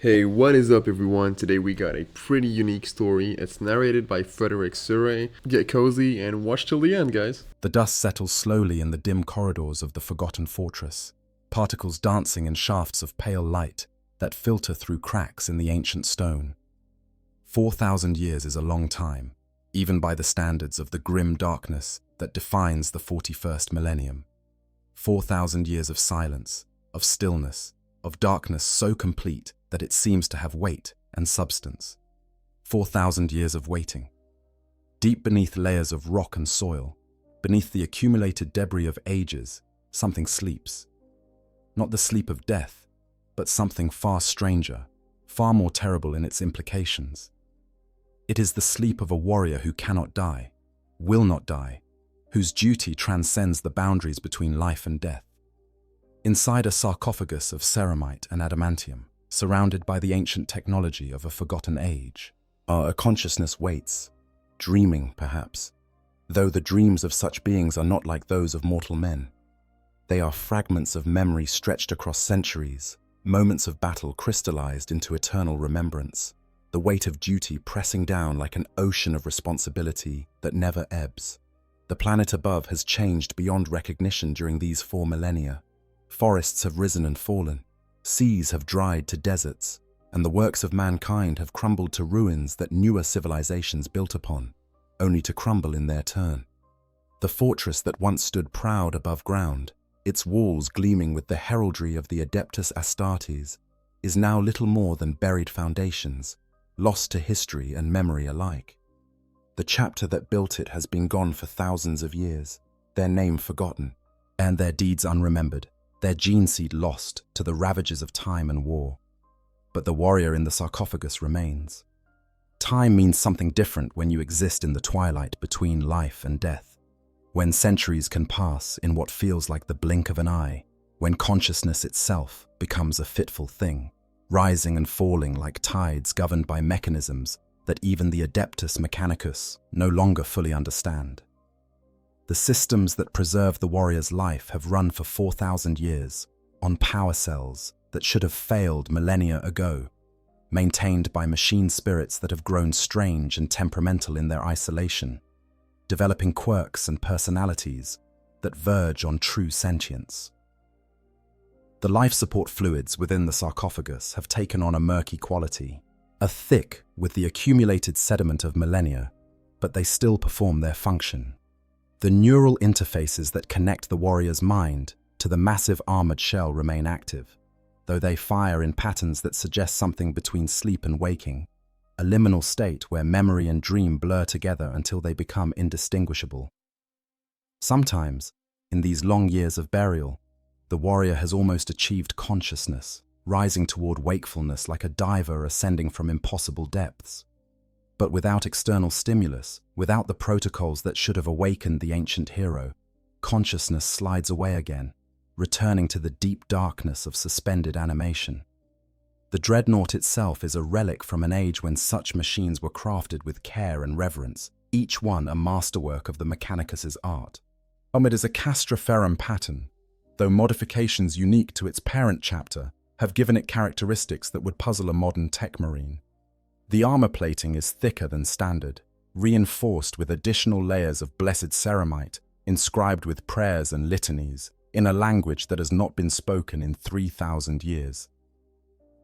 Hey, what is up, everyone? Today we got a pretty unique story. It's narrated by Frederick Surrey. Get cozy and watch till the end, guys. The dust settles slowly in the dim corridors of the forgotten fortress, particles dancing in shafts of pale light that filter through cracks in the ancient stone. 4,000 years is a long time, even by the standards of the grim darkness that defines the 41st millennium. 4,000 years of silence, of stillness, of darkness so complete that it seems to have weight and substance. 4,000 years of waiting. Deep beneath layers of rock and soil, beneath the accumulated debris of ages, something sleeps. Not the sleep of death, but something far stranger, far more terrible in its implications. It is the sleep of a warrior who cannot die, will not die, whose duty transcends the boundaries between life and death. Inside a sarcophagus of ceramite and adamantium, surrounded by the ancient technology of a forgotten age, a consciousness waits, dreaming perhaps, though the dreams of such beings are not like those of mortal men. They are fragments of memory stretched across centuries, moments of battle crystallized into eternal remembrance, the weight of duty pressing down like an ocean of responsibility that never ebbs. The planet above has changed beyond recognition during these 4 millennia. Forests have risen and fallen, seas have dried to deserts, and the works of mankind have crumbled to ruins that newer civilizations built upon, only to crumble in their turn. The fortress that once stood proud above ground, its walls gleaming with the heraldry of the Adeptus Astartes, is now little more than buried foundations, lost to history and memory alike. The chapter that built it has been gone for thousands of years, their name forgotten, and their deeds unremembered, their gene seed lost to the ravages of time and war. But the warrior in the sarcophagus remains. Time means something different when you exist in the twilight between life and death, when centuries can pass in what feels like the blink of an eye, when consciousness itself becomes a fitful thing, rising and falling like tides governed by mechanisms that even the Adeptus Mechanicus no longer fully understand. The systems that preserve the warrior's life have run for 4,000 years on power cells that should have failed millennia ago, maintained by machine spirits that have grown strange and temperamental in their isolation, developing quirks and personalities that verge on true sentience. The life support fluids within the sarcophagus have taken on a murky quality, are thick with the accumulated sediment of millennia, but they still perform their function. The neural interfaces that connect the warrior's mind to the massive armored shell remain active, though they fire in patterns that suggest something between sleep and waking, a liminal state where memory and dream blur together until they become indistinguishable. Sometimes, in these long years of burial, the warrior has almost achieved consciousness, rising toward wakefulness like a diver ascending from impossible depths. But without external stimulus, without the protocols that should have awakened the ancient hero, consciousness slides away again, returning to the deep darkness of suspended animation. The Dreadnought itself is a relic from an age when such machines were crafted with care and reverence, each one a masterwork of the Mechanicus's art. It is a castroferrum pattern, though modifications unique to its parent chapter have given it characteristics that would puzzle a modern tech marine. The armor plating is thicker than standard, reinforced with additional layers of blessed ceramite, inscribed with prayers and litanies, in a language that has not been spoken in 3,000 years.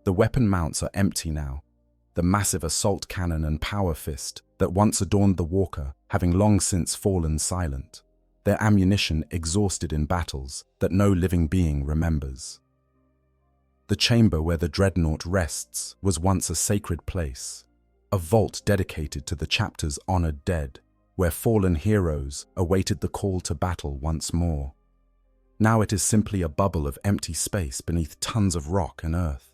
The weapon mounts are empty now, the massive assault cannon and power fist that once adorned the walker having long since fallen silent, their ammunition exhausted in battles that no living being remembers. The chamber where the Dreadnought rests was once a sacred place, a vault dedicated to the chapter's honored dead, where fallen heroes awaited the call to battle once more. Now it is simply a bubble of empty space beneath tons of rock and earth,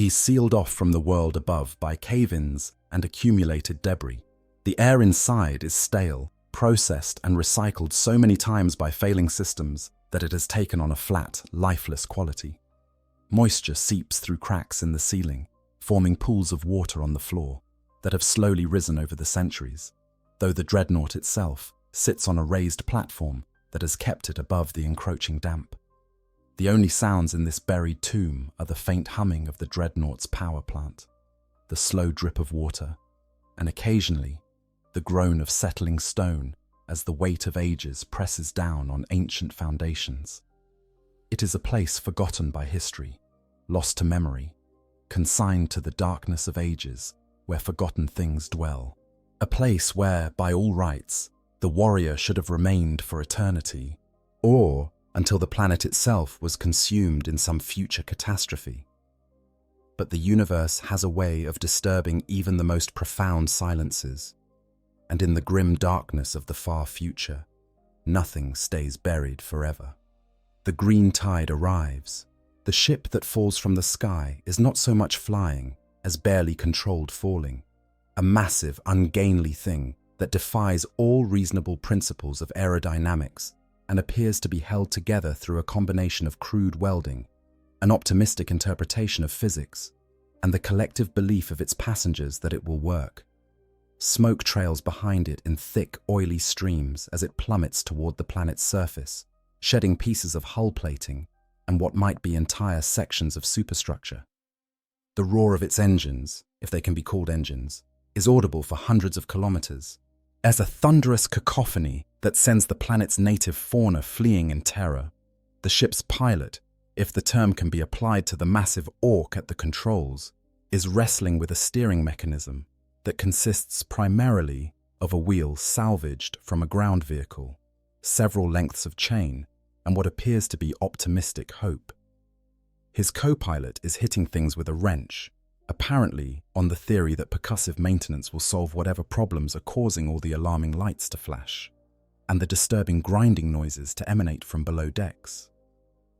sealed off from the world above by cave-ins and accumulated debris. The air inside is stale, processed and recycled so many times by failing systems that it has taken on a flat, lifeless quality. Moisture seeps through cracks in the ceiling, forming pools of water on the floor that have slowly risen over the centuries, though the Dreadnought itself sits on a raised platform that has kept it above the encroaching damp. The only sounds in this buried tomb are the faint humming of the Dreadnought's power plant, the slow drip of water, and occasionally the groan of settling stone as the weight of ages presses down on ancient foundations. It is a place forgotten by history, lost to memory, consigned to the darkness of ages where forgotten things dwell. A place where, by all rights, the warrior should have remained for eternity, or until the planet itself was consumed in some future catastrophe. But the universe has a way of disturbing even the most profound silences, and in the grim darkness of the far future, nothing stays buried forever. The green tide arrives. The ship that falls from the sky is not so much flying as barely controlled falling, a massive, ungainly thing that defies all reasonable principles of aerodynamics and appears to be held together through a combination of crude welding, an optimistic interpretation of physics, and the collective belief of its passengers that it will work. Smoke trails behind it in thick, oily streams as it plummets toward the planet's surface, shedding pieces of hull plating and what might be entire sections of superstructure. The roar of its engines, if they can be called engines, is audible for hundreds of kilometers, as a thunderous cacophony that sends the planet's native fauna fleeing in terror. The ship's pilot, if the term can be applied to the massive ork at the controls, is wrestling with a steering mechanism that consists primarily of a wheel salvaged from a ground vehicle, several lengths of chain, and what appears to be optimistic hope. His co-pilot is hitting things with a wrench, apparently on the theory that percussive maintenance will solve whatever problems are causing all the alarming lights to flash, and the disturbing grinding noises to emanate from below decks.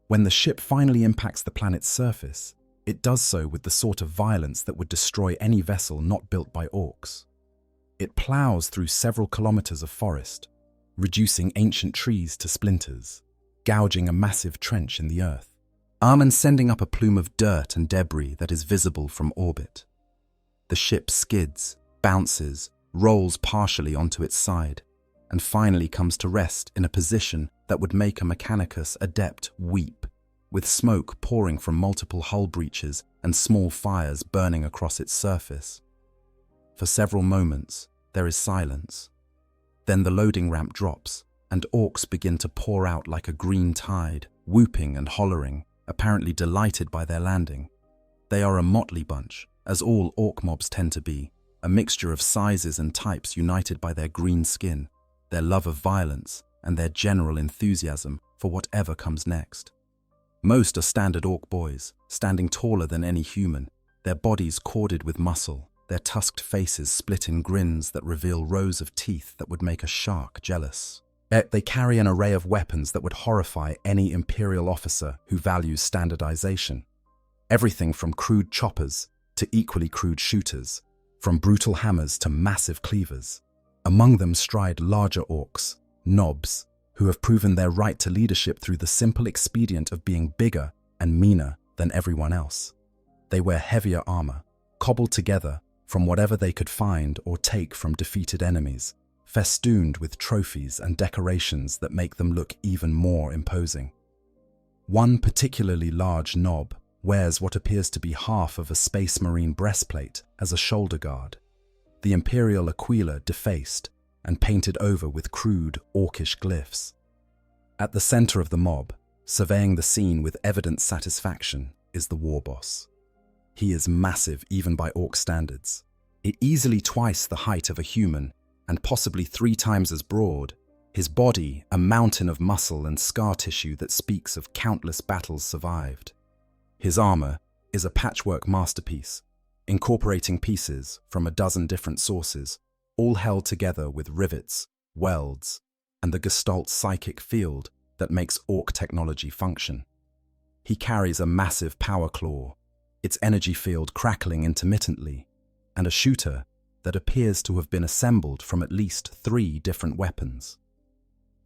When the ship finally impacts the planet's surface, it does so with the sort of violence that would destroy any vessel not built by orcs. It plows through several kilometers of forest, reducing ancient trees to splinters, gouging a massive trench in the earth, and sending up a plume of dirt and debris that is visible from orbit. The ship skids, bounces, rolls partially onto its side, and finally comes to rest in a position that would make a Mechanicus adept weep, with smoke pouring from multiple hull breaches and small fires burning across its surface. For several moments, there is silence. Then the loading ramp drops, and orcs begin to pour out like a green tide, whooping and hollering, apparently delighted by their landing. They are a motley bunch, as all orc mobs tend to be, a mixture of sizes and types united by their green skin, their love of violence, and their general enthusiasm for whatever comes next. Most are standard orc boys, standing taller than any human, their bodies corded with muscle, their tusked faces split in grins that reveal rows of teeth that would make a shark jealous. Yet they carry an array of weapons that would horrify any Imperial officer who values standardization. Everything from crude choppers to equally crude shooters, from brutal hammers to massive cleavers. Among them stride larger orcs, knobs, who have proven their right to leadership through the simple expedient of being bigger and meaner than everyone else. They wear heavier armor, cobbled together from whatever they could find or take from defeated enemies, festooned with trophies and decorations that make them look even more imposing. One particularly large knob wears what appears to be half of a Space Marine breastplate as a shoulder guard, the Imperial Aquila defaced and painted over with crude, orcish glyphs. At the center of the mob, surveying the scene with evident satisfaction, is the war boss. He is massive even by orc standards. Easily twice the height of a human, and possibly 3 times as broad, his body a mountain of muscle and scar tissue that speaks of countless battles survived. His armor is a patchwork masterpiece, incorporating pieces from a dozen different sources, all held together with rivets, welds, and the Gestalt psychic field that makes orc technology function. He carries a massive power claw, its energy field crackling intermittently, and a shooter that appears to have been assembled from at least 3 different weapons.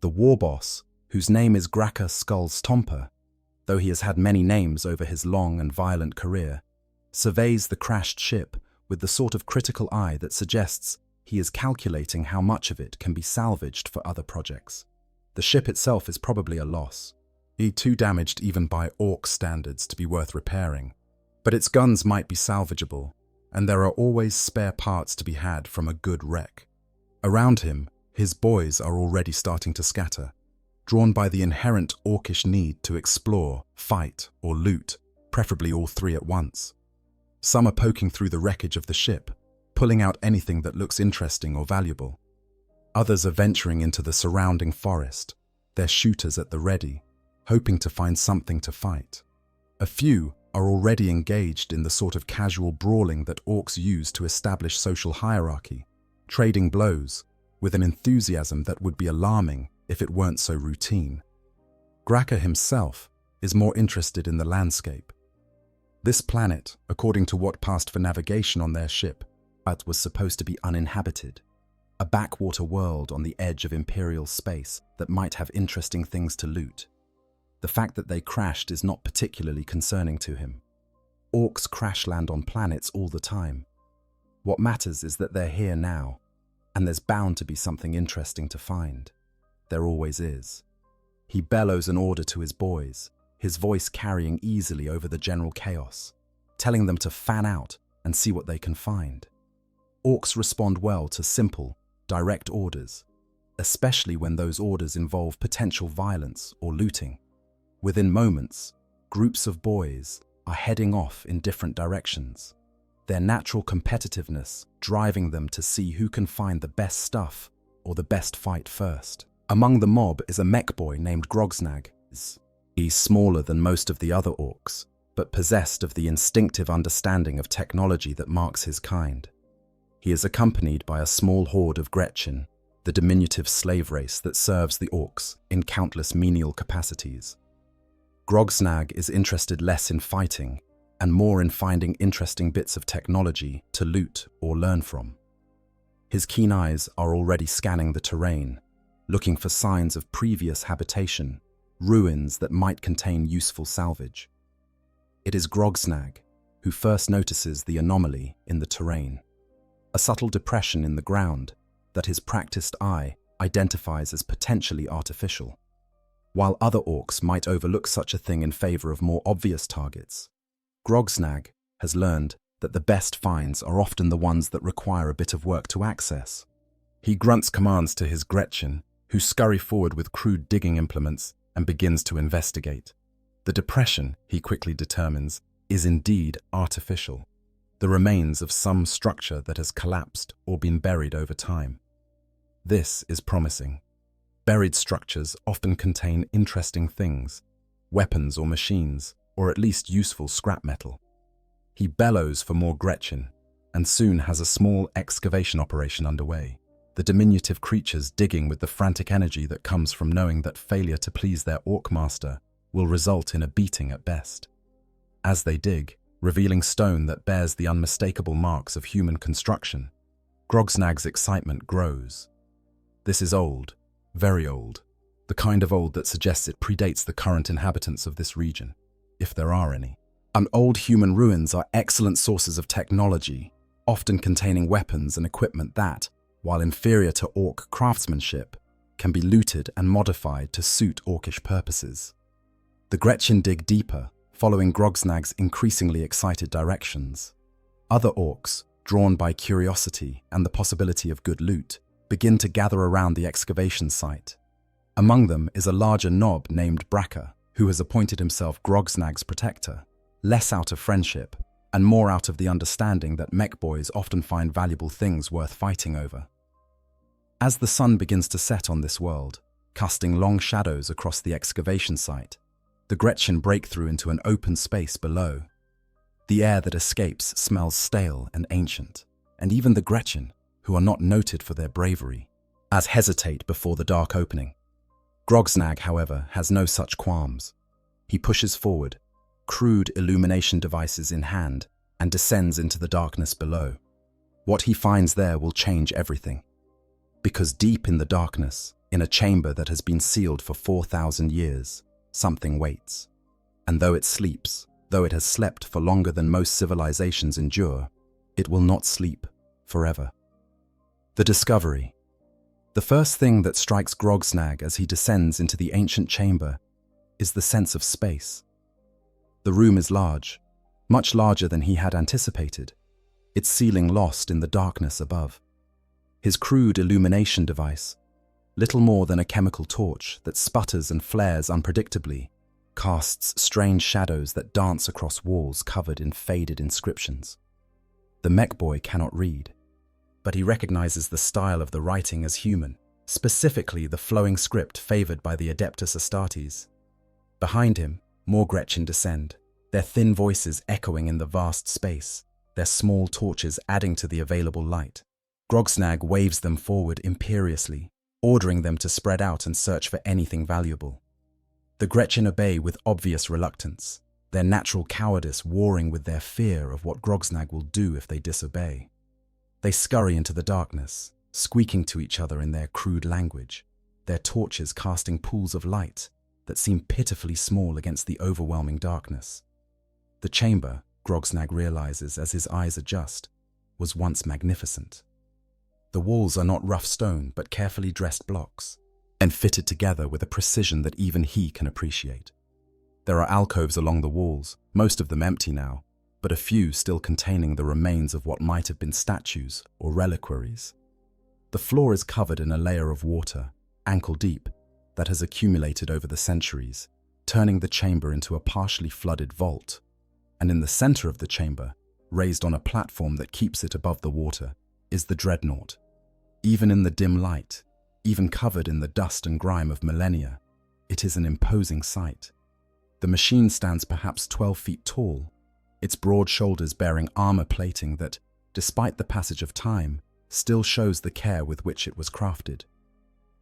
The war boss, whose name is Graka Skulls-Tomper, though he has had many names over his long and violent career, surveys the crashed ship with the sort of critical eye that suggests he is calculating how much of it can be salvaged for other projects. The ship itself is probably a loss. too damaged even by Ork standards to be worth repairing. But its guns might be salvageable, and there are always spare parts to be had from a good wreck. Around him, his boys are already starting to scatter, drawn by the inherent orcish need to explore, fight, or loot, preferably all three at once. Some are poking through the wreckage of the ship, pulling out anything that looks interesting or valuable. Others are venturing into the surrounding forest, their shooters at the ready, hoping to find something to fight. A few are already engaged in the sort of casual brawling that Orks use to establish social hierarchy, trading blows with an enthusiasm that would be alarming if it weren't so routine. Graka himself is more interested in the landscape. This planet, according to what passed for navigation on their ship, was supposed to be uninhabited, a backwater world on the edge of Imperial space that might have interesting things to loot. The fact that they crashed is not particularly concerning to him. Orks crash land on planets all the time. What matters is that they're here now, and there's bound to be something interesting to find. There always is. He bellows an order to his boys, his voice carrying easily over the general chaos, telling them to fan out and see what they can find. Orks respond well to simple, direct orders, especially when those orders involve potential violence or looting. Within moments, groups of boys are heading off in different directions, their natural competitiveness driving them to see who can find the best stuff or the best fight first. Among the mob is a mech boy named Grogsnag. He's smaller than most of the other Orks, but possessed of the instinctive understanding of technology that marks his kind. He is accompanied by a small horde of Gretchen, the diminutive slave race that serves the Orks in countless menial capacities. Grogsnag is interested less in fighting and more in finding interesting bits of technology to loot or learn from. His keen eyes are already scanning the terrain, looking for signs of previous habitation, ruins that might contain useful salvage. It is Grogsnag who first notices the anomaly in the terrain, a subtle depression in the ground that his practiced eye identifies as potentially artificial. While other Orks might overlook such a thing in favor of more obvious targets, Grogsnag has learned that the best finds are often the ones that require a bit of work to access. He grunts commands to his Gretchen, who scurry forward with crude digging implements and begins to investigate. The depression, he quickly determines, is indeed artificial, the remains of some structure that has collapsed or been buried over time. This is promising. Buried structures often contain interesting things, weapons or machines, or at least useful scrap metal. He bellows for more Gretchen, and soon has a small excavation operation underway, the diminutive creatures digging with the frantic energy that comes from knowing that failure to please their Ork master will result in a beating at best. As they dig, revealing stone that bears the unmistakable marks of human construction, Grogsnag's excitement grows. This is old, very old, the kind of old that suggests it predates the current inhabitants of this region, if there are any. And old human ruins are excellent sources of technology, often containing weapons and equipment that, while inferior to Ork craftsmanship, can be looted and modified to suit Orkish purposes. The Gretchen dig deeper, following Grogsnag's increasingly excited directions. Other Orks, drawn by curiosity and the possibility of good loot, begin to gather around the excavation site. Among them is a larger knob named Braka, who has appointed himself Grogsnag's protector, less out of friendship and more out of the understanding that mech boys often find valuable things worth fighting over. As the sun begins to set on this world, casting long shadows across the excavation site, the Gretchen break through into an open space below. The air that escapes smells stale and ancient, and even the Gretchen, who are not noted for their bravery, hesitate before the dark opening. Grogsnag, however, has no such qualms. He pushes forward, crude illumination devices in hand, and descends into the darkness below. What he finds there will change everything. Because deep in the darkness, in a chamber that has been sealed for 4,000 years, something waits. And though it sleeps, though it has slept for longer than most civilizations endure, it will not sleep forever. The discovery. The first thing that strikes Grogsnag as he descends into the ancient chamber is the sense of space. The room is large, much larger than he had anticipated, its ceiling lost in the darkness above. His crude illumination device, little more than a chemical torch that sputters and flares unpredictably, casts strange shadows that dance across walls covered in faded inscriptions. The mech boy cannot read, but he recognizes the style of the writing as human, specifically the flowing script favored by the Adeptus Astartes. Behind him, more Gretchen descend, their thin voices echoing in the vast space, their small torches adding to the available light. Grogsnag waves them forward imperiously, ordering them to spread out and search for anything valuable. The Gretchen obey with obvious reluctance, their natural cowardice warring with their fear of what Grogsnag will do if they disobey. They scurry into the darkness, squeaking to each other in their crude language, their torches casting pools of light that seem pitifully small against the overwhelming darkness. The chamber, Grogsnag realizes as his eyes adjust, was once magnificent. The walls are not rough stone but carefully dressed blocks, and fitted together with a precision that even he can appreciate. There are alcoves along the walls, most of them empty now, but a few still containing the remains of what might have been statues or reliquaries. The floor is covered in a layer of water, ankle deep, that has accumulated over the centuries, turning the chamber into a partially flooded vault. And in the center of the chamber, raised on a platform that keeps it above the water, is the Dreadnought. Even in the dim light, even covered in the dust and grime of millennia, it is an imposing sight. The machine stands perhaps 12 feet tall, its broad shoulders bearing armor plating that, despite the passage of time, still shows the care with which it was crafted.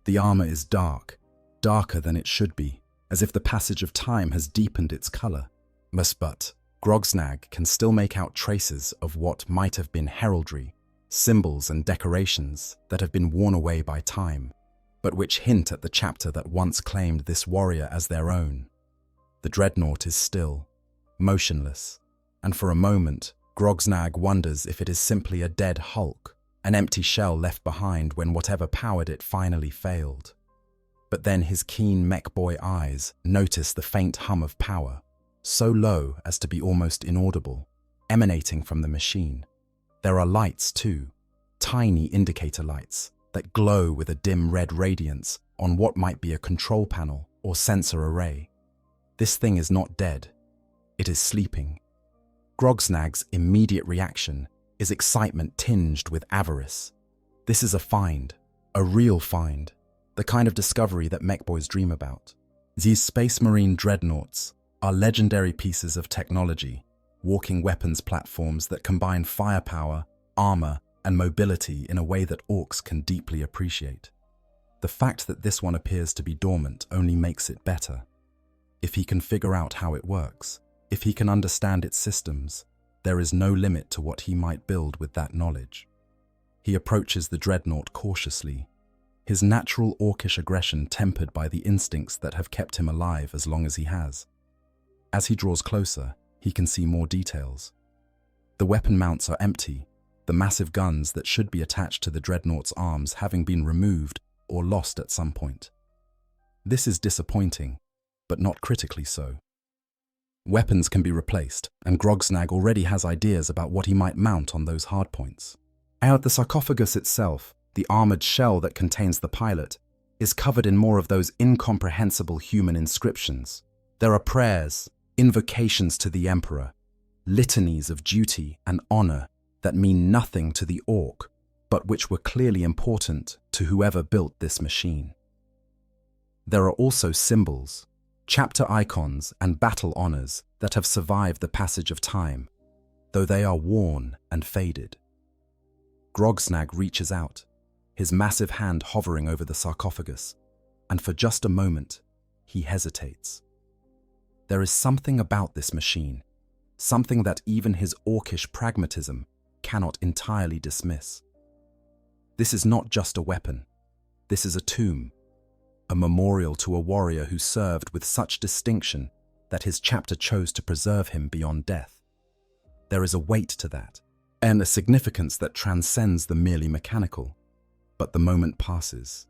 The armor is dark, darker than it should be, as if the passage of time has deepened its color. But Grogsnag can still make out traces of what might have been heraldry, symbols and decorations that have been worn away by time, but which hint at the chapter that once claimed this warrior as their own. The Dreadnought is still, motionless, and for a moment, Grogsnag wonders if it is simply a dead hulk, an empty shell left behind when whatever powered it finally failed. But then his keen mech boy eyes notice the faint hum of power, so low as to be almost inaudible, emanating from the machine. There are lights too, tiny indicator lights that glow with a dim red radiance on what might be a control panel or sensor array. This thing is not dead, it is sleeping. Grogsnag's immediate reaction is excitement tinged with avarice. This is a find, a real find, the kind of discovery that mech boys dream about. These Space Marine Dreadnoughts are legendary pieces of technology, walking weapons platforms that combine firepower, armor, and mobility in a way that Orks can deeply appreciate. The fact that this one appears to be dormant only makes it better. If he can figure out how it works, if he can understand its systems, there is no limit to what he might build with that knowledge. He approaches the Dreadnought cautiously, his natural orcish aggression tempered by the instincts that have kept him alive as long as he has. As he draws closer, he can see more details. The weapon mounts are empty, the massive guns that should be attached to the Dreadnought's arms having been removed or lost at some point. This is disappointing, but not critically so. Weapons can be replaced, and Grogsnag already has ideas about what he might mount on those hardpoints. At the sarcophagus itself, the armored shell that contains the pilot, is covered in more of those incomprehensible human inscriptions. There are prayers, invocations to the Emperor, litanies of duty and honor that mean nothing to the Ork, but which were clearly important to whoever built this machine. There are also symbols, chapter icons and battle honors that have survived the passage of time, though they are worn and faded. Grogsnag reaches out, his massive hand hovering over the sarcophagus, and for just a moment, he hesitates. There is something about this machine, something that even his orcish pragmatism cannot entirely dismiss. This is not just a weapon. This is a tomb, a memorial to a warrior who served with such distinction that his chapter chose to preserve him beyond death. There is a weight to that, and a significance that transcends the merely mechanical. But the moment passes.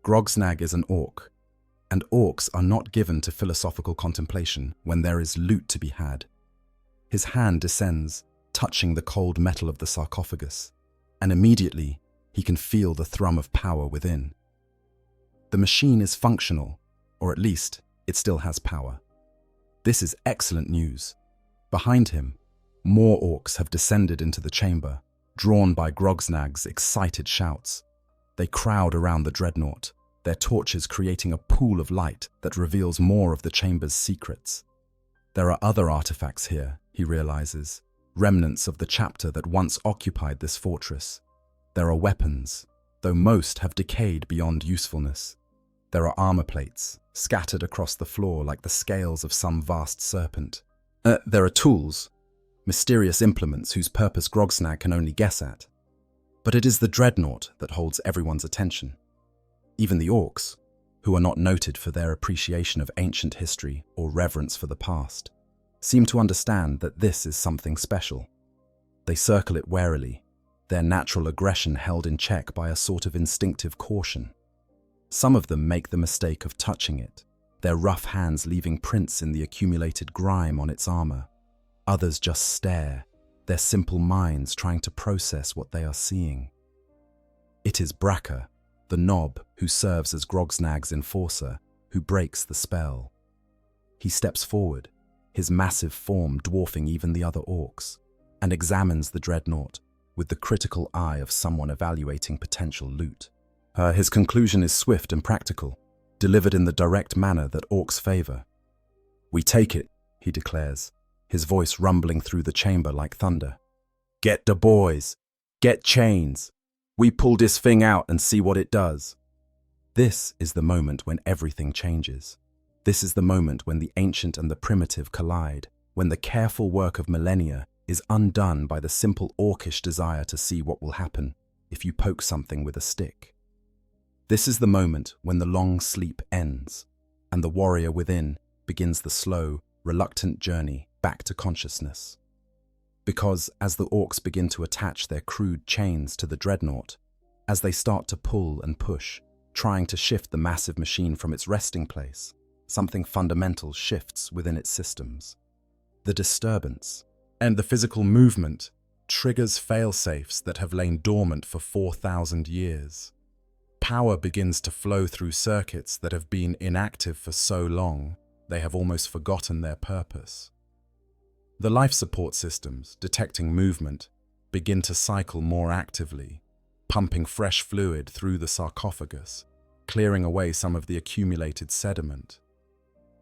Grogsnag is an Ork, And orcs are not given to philosophical contemplation when there is loot to be had. His hand descends, touching the cold metal of the sarcophagus, and immediately he can feel the thrum of power within. The machine is functional, or at least it still has power. This is excellent news. Behind him, more orcs have descended into the chamber, drawn by Grogsnag's excited shouts. They crowd around the Dreadnought, their torches creating a pool of light that reveals more of the chamber's secrets. There are other artifacts here, he realizes, remnants of the chapter that once occupied this fortress. There are weapons, though most have decayed beyond usefulness. There are armor plates, scattered across the floor like the scales of some vast serpent. There are tools, mysterious implements whose purpose Grogsnag can only guess at. But it is the Dreadnought that holds everyone's attention. Even the orcs, who are not noted for their appreciation of ancient history or reverence for the past, seem to understand that this is something special. They circle it warily, their natural aggression held in check by a sort of instinctive caution. Some of them make the mistake of touching it, their rough hands leaving prints in the accumulated grime on its armor. Others just stare, their simple minds trying to process what they are seeing. It is Bracker, the knob who serves as Grogsnag's enforcer, who breaks the spell. He steps forward, his massive form dwarfing even the other orcs, and examines the Dreadnought with the critical eye of someone evaluating potential loot. His conclusion is swift and practical, delivered in the direct manner that orcs favor. "We take it," he declares, his voice rumbling through the chamber like thunder. "Get the boys. Get chains. We pull this thing out and see what it does." This is the moment when everything changes. This is the moment when the ancient and the primitive collide, when the careful work of millennia is undone by the simple orcish desire to see what will happen if you poke something with a stick. This is the moment when the long sleep ends, and the warrior within begins the slow, reluctant journey back to consciousness. Because as the orcs begin to attach their crude chains to the Dreadnought, as they start to pull and push, trying to shift the massive machine from its resting place, something fundamental shifts within its systems. The disturbance and the physical movement triggers failsafes that have lain dormant for 4,000 years. Power begins to flow through circuits that have been inactive for so long, they have almost forgotten their purpose. The life support systems, detecting movement, begin to cycle more actively, pumping fresh fluid through the sarcophagus, clearing away some of the accumulated sediment.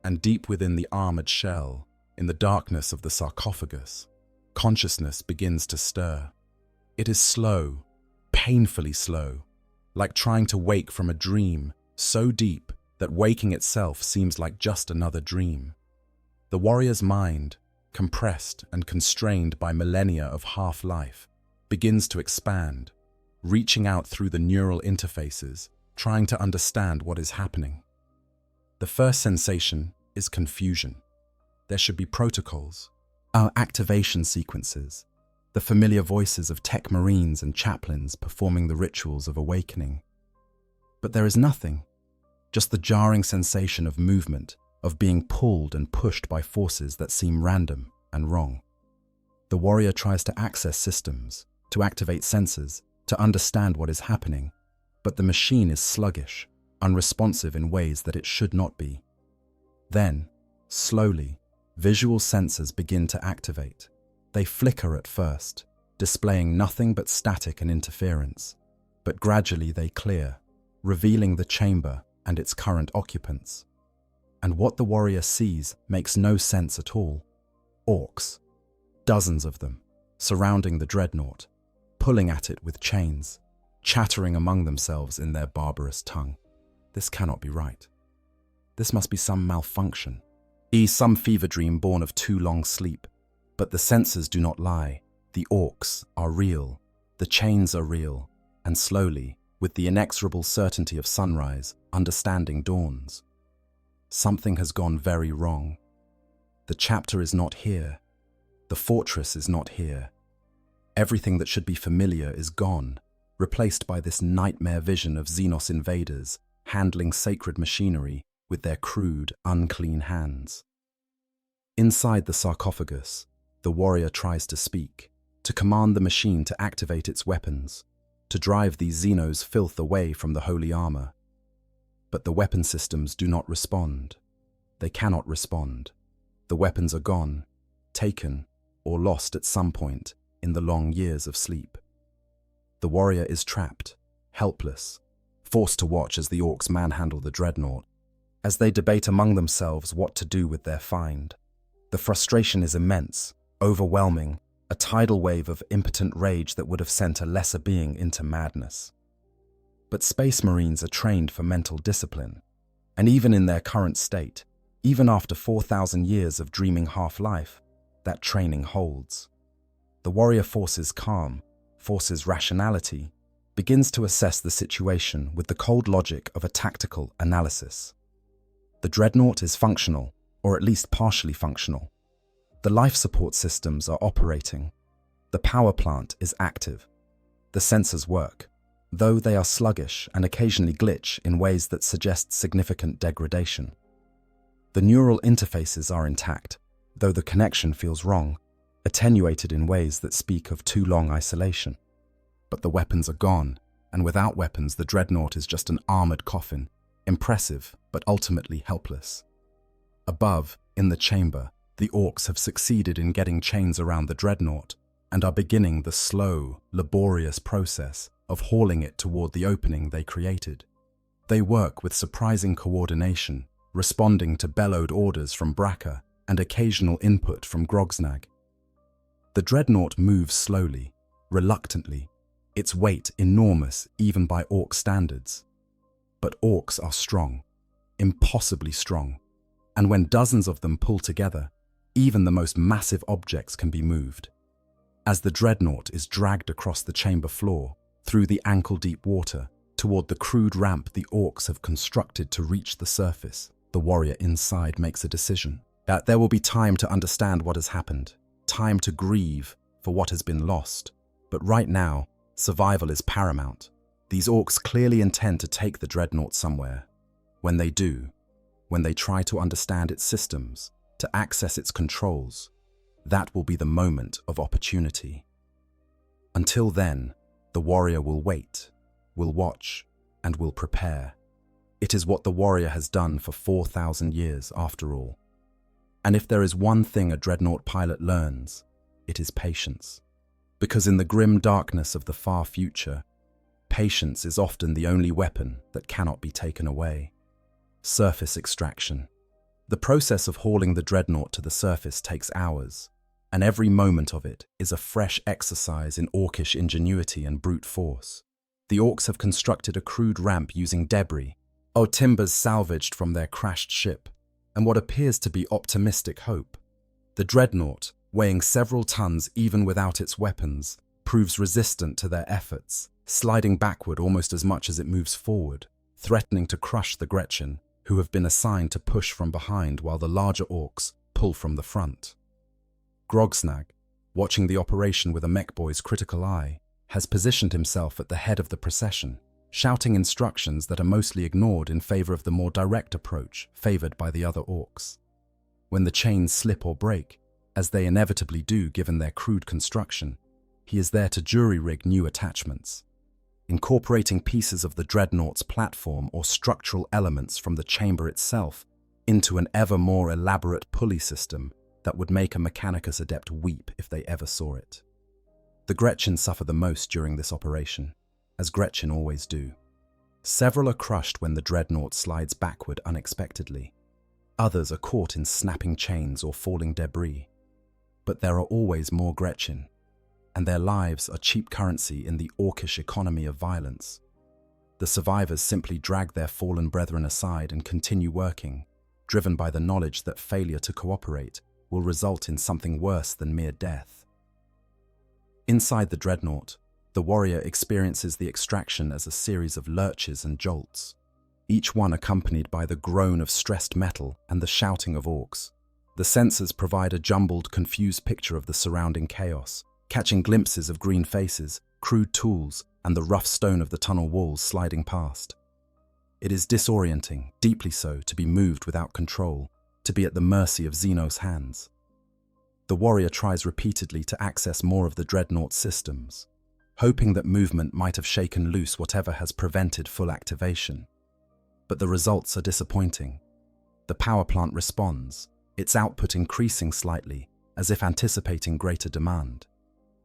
And deep within the armored shell, in the darkness of the sarcophagus, consciousness begins to stir. It is slow, painfully slow, like trying to wake from a dream so deep that waking itself seems like just another dream. The warrior's mind, compressed and constrained by millennia of half-life, begins to expand, reaching out through the neural interfaces, trying to understand what is happening. The first sensation is confusion. There should be protocols, our activation sequences, the familiar voices of tech marines and chaplains performing the rituals of awakening. But there is nothing, just the jarring sensation of movement, of being pulled and pushed by forces that seem random and wrong. The warrior tries to access systems, to activate sensors, to understand what is happening, but the machine is sluggish, unresponsive in ways that it should not be. Then, slowly, visual sensors begin to activate. They flicker at first, displaying nothing but static and interference, but gradually they clear, revealing the chamber and its current occupants. And what the warrior sees makes no sense at all. Orcs, dozens of them, surrounding the Dreadnought, pulling at it with chains, chattering among themselves in their barbarous tongue. This cannot be right. This must be some malfunction, some fever dream born of too long sleep. But the sensors do not lie. The orcs are real. The chains are real. And slowly, with the inexorable certainty of sunrise, understanding dawns. Something has gone very wrong. The chapter is not here. The fortress is not here. Everything that should be familiar is gone, replaced by this nightmare vision of Xenos invaders handling sacred machinery with their crude, unclean hands. Inside the sarcophagus, the warrior tries to speak, to command the machine to activate its weapons, to drive these Xenos' filth away from the holy armor. But the weapon systems do not respond. They cannot respond. The weapons are gone, taken, or lost at some point in the long years of sleep. The warrior is trapped, helpless, forced to watch as the Orks manhandle the Dreadnought, as they debate among themselves what to do with their find. The frustration is immense, overwhelming, a tidal wave of impotent rage that would have sent a lesser being into madness. But Space Marines are trained for mental discipline, and even in their current state, even after 4,000 years of dreaming half-life, that training holds. The warrior forces calm, forces rationality, begins to assess the situation with the cold logic of a tactical analysis. The Dreadnought is functional, or at least partially functional. The life support systems are operating. The power plant is active. The sensors work, though they are sluggish and occasionally glitch in ways that suggest significant degradation. The neural interfaces are intact, though the connection feels wrong, attenuated in ways that speak of too long isolation. But the weapons are gone, and without weapons the Dreadnought is just an armored coffin, impressive but ultimately helpless. Above, in the chamber, the Orks have succeeded in getting chains around the Dreadnought and are beginning the slow, laborious process of hauling it toward the opening they created. They work with surprising coordination, responding to bellowed orders from Bracca and occasional input from Grogsnag. The Dreadnought moves slowly, reluctantly, its weight enormous even by Ork standards. But Orks are strong, impossibly strong, and when dozens of them pull together, even the most massive objects can be moved. As the Dreadnought is dragged across the chamber floor, through the ankle-deep water, toward the crude ramp the Orks have constructed to reach the surface, the warrior inside makes a decision that there will be time to understand what has happened, time to grieve for what has been lost. But right now, survival is paramount. These Orks clearly intend to take the Dreadnought somewhere. When they do, when they try to understand its systems, to access its controls, that will be the moment of opportunity. Until then, the warrior will wait, will watch, and will prepare. It is what the warrior has done for 4,000 years after all. And if there is one thing a Dreadnought pilot learns, it is patience. Because in the grim darkness of the far future, patience is often the only weapon that cannot be taken away. Surface extraction. The process of hauling the Dreadnought to the surface takes hours, and every moment of it is a fresh exercise in Orkish ingenuity and brute force. The Orks have constructed a crude ramp using debris, or timbers salvaged from their crashed ship, and what appears to be optimistic hope. The Dreadnought, weighing several tons even without its weapons, proves resistant to their efforts, sliding backward almost as much as it moves forward, threatening to crush the Gretchen, who have been assigned to push from behind while the larger Orks pull from the front. Grogsnag, watching the operation with a mech-boy's critical eye, has positioned himself at the head of the procession, shouting instructions that are mostly ignored in favor of the more direct approach favored by the other Orks. When the chains slip or break, as they inevitably do given their crude construction, he is there to jury-rig new attachments, incorporating pieces of the Dreadnought's platform or structural elements from the chamber itself into an ever more elaborate pulley system that would make a Mechanicus adept weep if they ever saw it. The Gretchen suffer the most during this operation, as Gretchen always do. Several are crushed when the Dreadnought slides backward unexpectedly. Others are caught in snapping chains or falling debris. But there are always more Gretchen, and their lives are cheap currency in the Orkish economy of violence. The survivors simply drag their fallen brethren aside and continue working, driven by the knowledge that failure to cooperate will result in something worse than mere death. Inside the Dreadnought, the warrior experiences the extraction as a series of lurches and jolts, each one accompanied by the groan of stressed metal and the shouting of Orks. The sensors provide a jumbled, confused picture of the surrounding chaos, catching glimpses of green faces, crude tools, and the rough stone of the tunnel walls sliding past. It is disorienting, deeply so, to be moved without control, to be at the mercy of Xenos' hands. The warrior tries repeatedly to access more of the Dreadnought systems, hoping that movement might have shaken loose whatever has prevented full activation. But the results are disappointing. The power plant responds, its output increasing slightly, as if anticipating greater demand.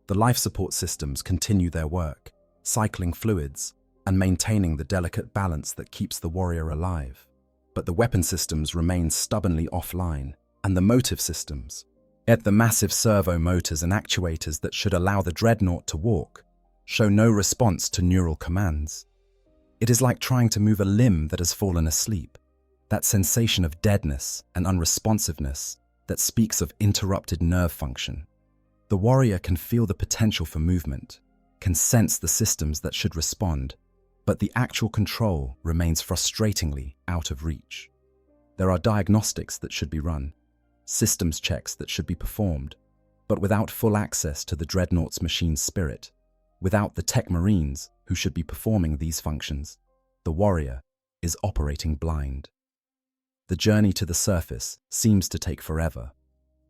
The life support systems continue their work, cycling fluids and maintaining the delicate balance that keeps the warrior alive. But the weapon systems remain stubbornly offline, and the motive systems, yet the massive servo motors and actuators that should allow the Dreadnought to walk, show no response to neural commands. It is like trying to move a limb that has fallen asleep, that sensation of deadness and unresponsiveness that speaks of interrupted nerve function. The warrior can feel the potential for movement, can sense the systems that should respond, but the actual control remains frustratingly out of reach. There are diagnostics that should be run, systems checks that should be performed, but without full access to the Dreadnought's machine spirit, without the tech marines who should be performing these functions, the warrior is operating blind. The journey to the surface seems to take forever,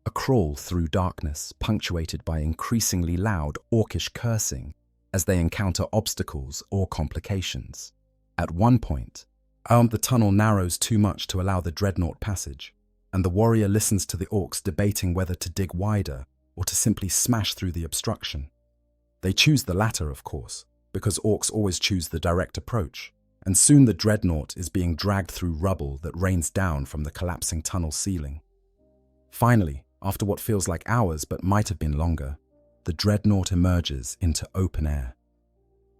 a crawl through darkness punctuated by increasingly loud orcish cursing as they encounter obstacles or complications. At one point, the tunnel narrows too much to allow the Dreadnought passage, and the warrior listens to the Orks debating whether to dig wider or to simply smash through the obstruction. They choose the latter, of course, because Orks always choose the direct approach, and soon the Dreadnought is being dragged through rubble that rains down from the collapsing tunnel ceiling. Finally, after what feels like hours but might have been longer, the Dreadnought emerges into open air.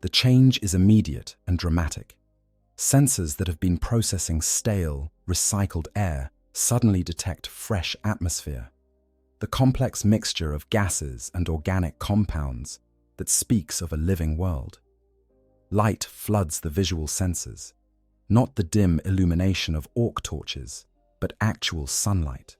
The change is immediate and dramatic. Sensors that have been processing stale, recycled air suddenly detect fresh atmosphere. The complex mixture of gases and organic compounds that speaks of a living world. Light floods the visual senses, not the dim illumination of orc torches, but actual sunlight,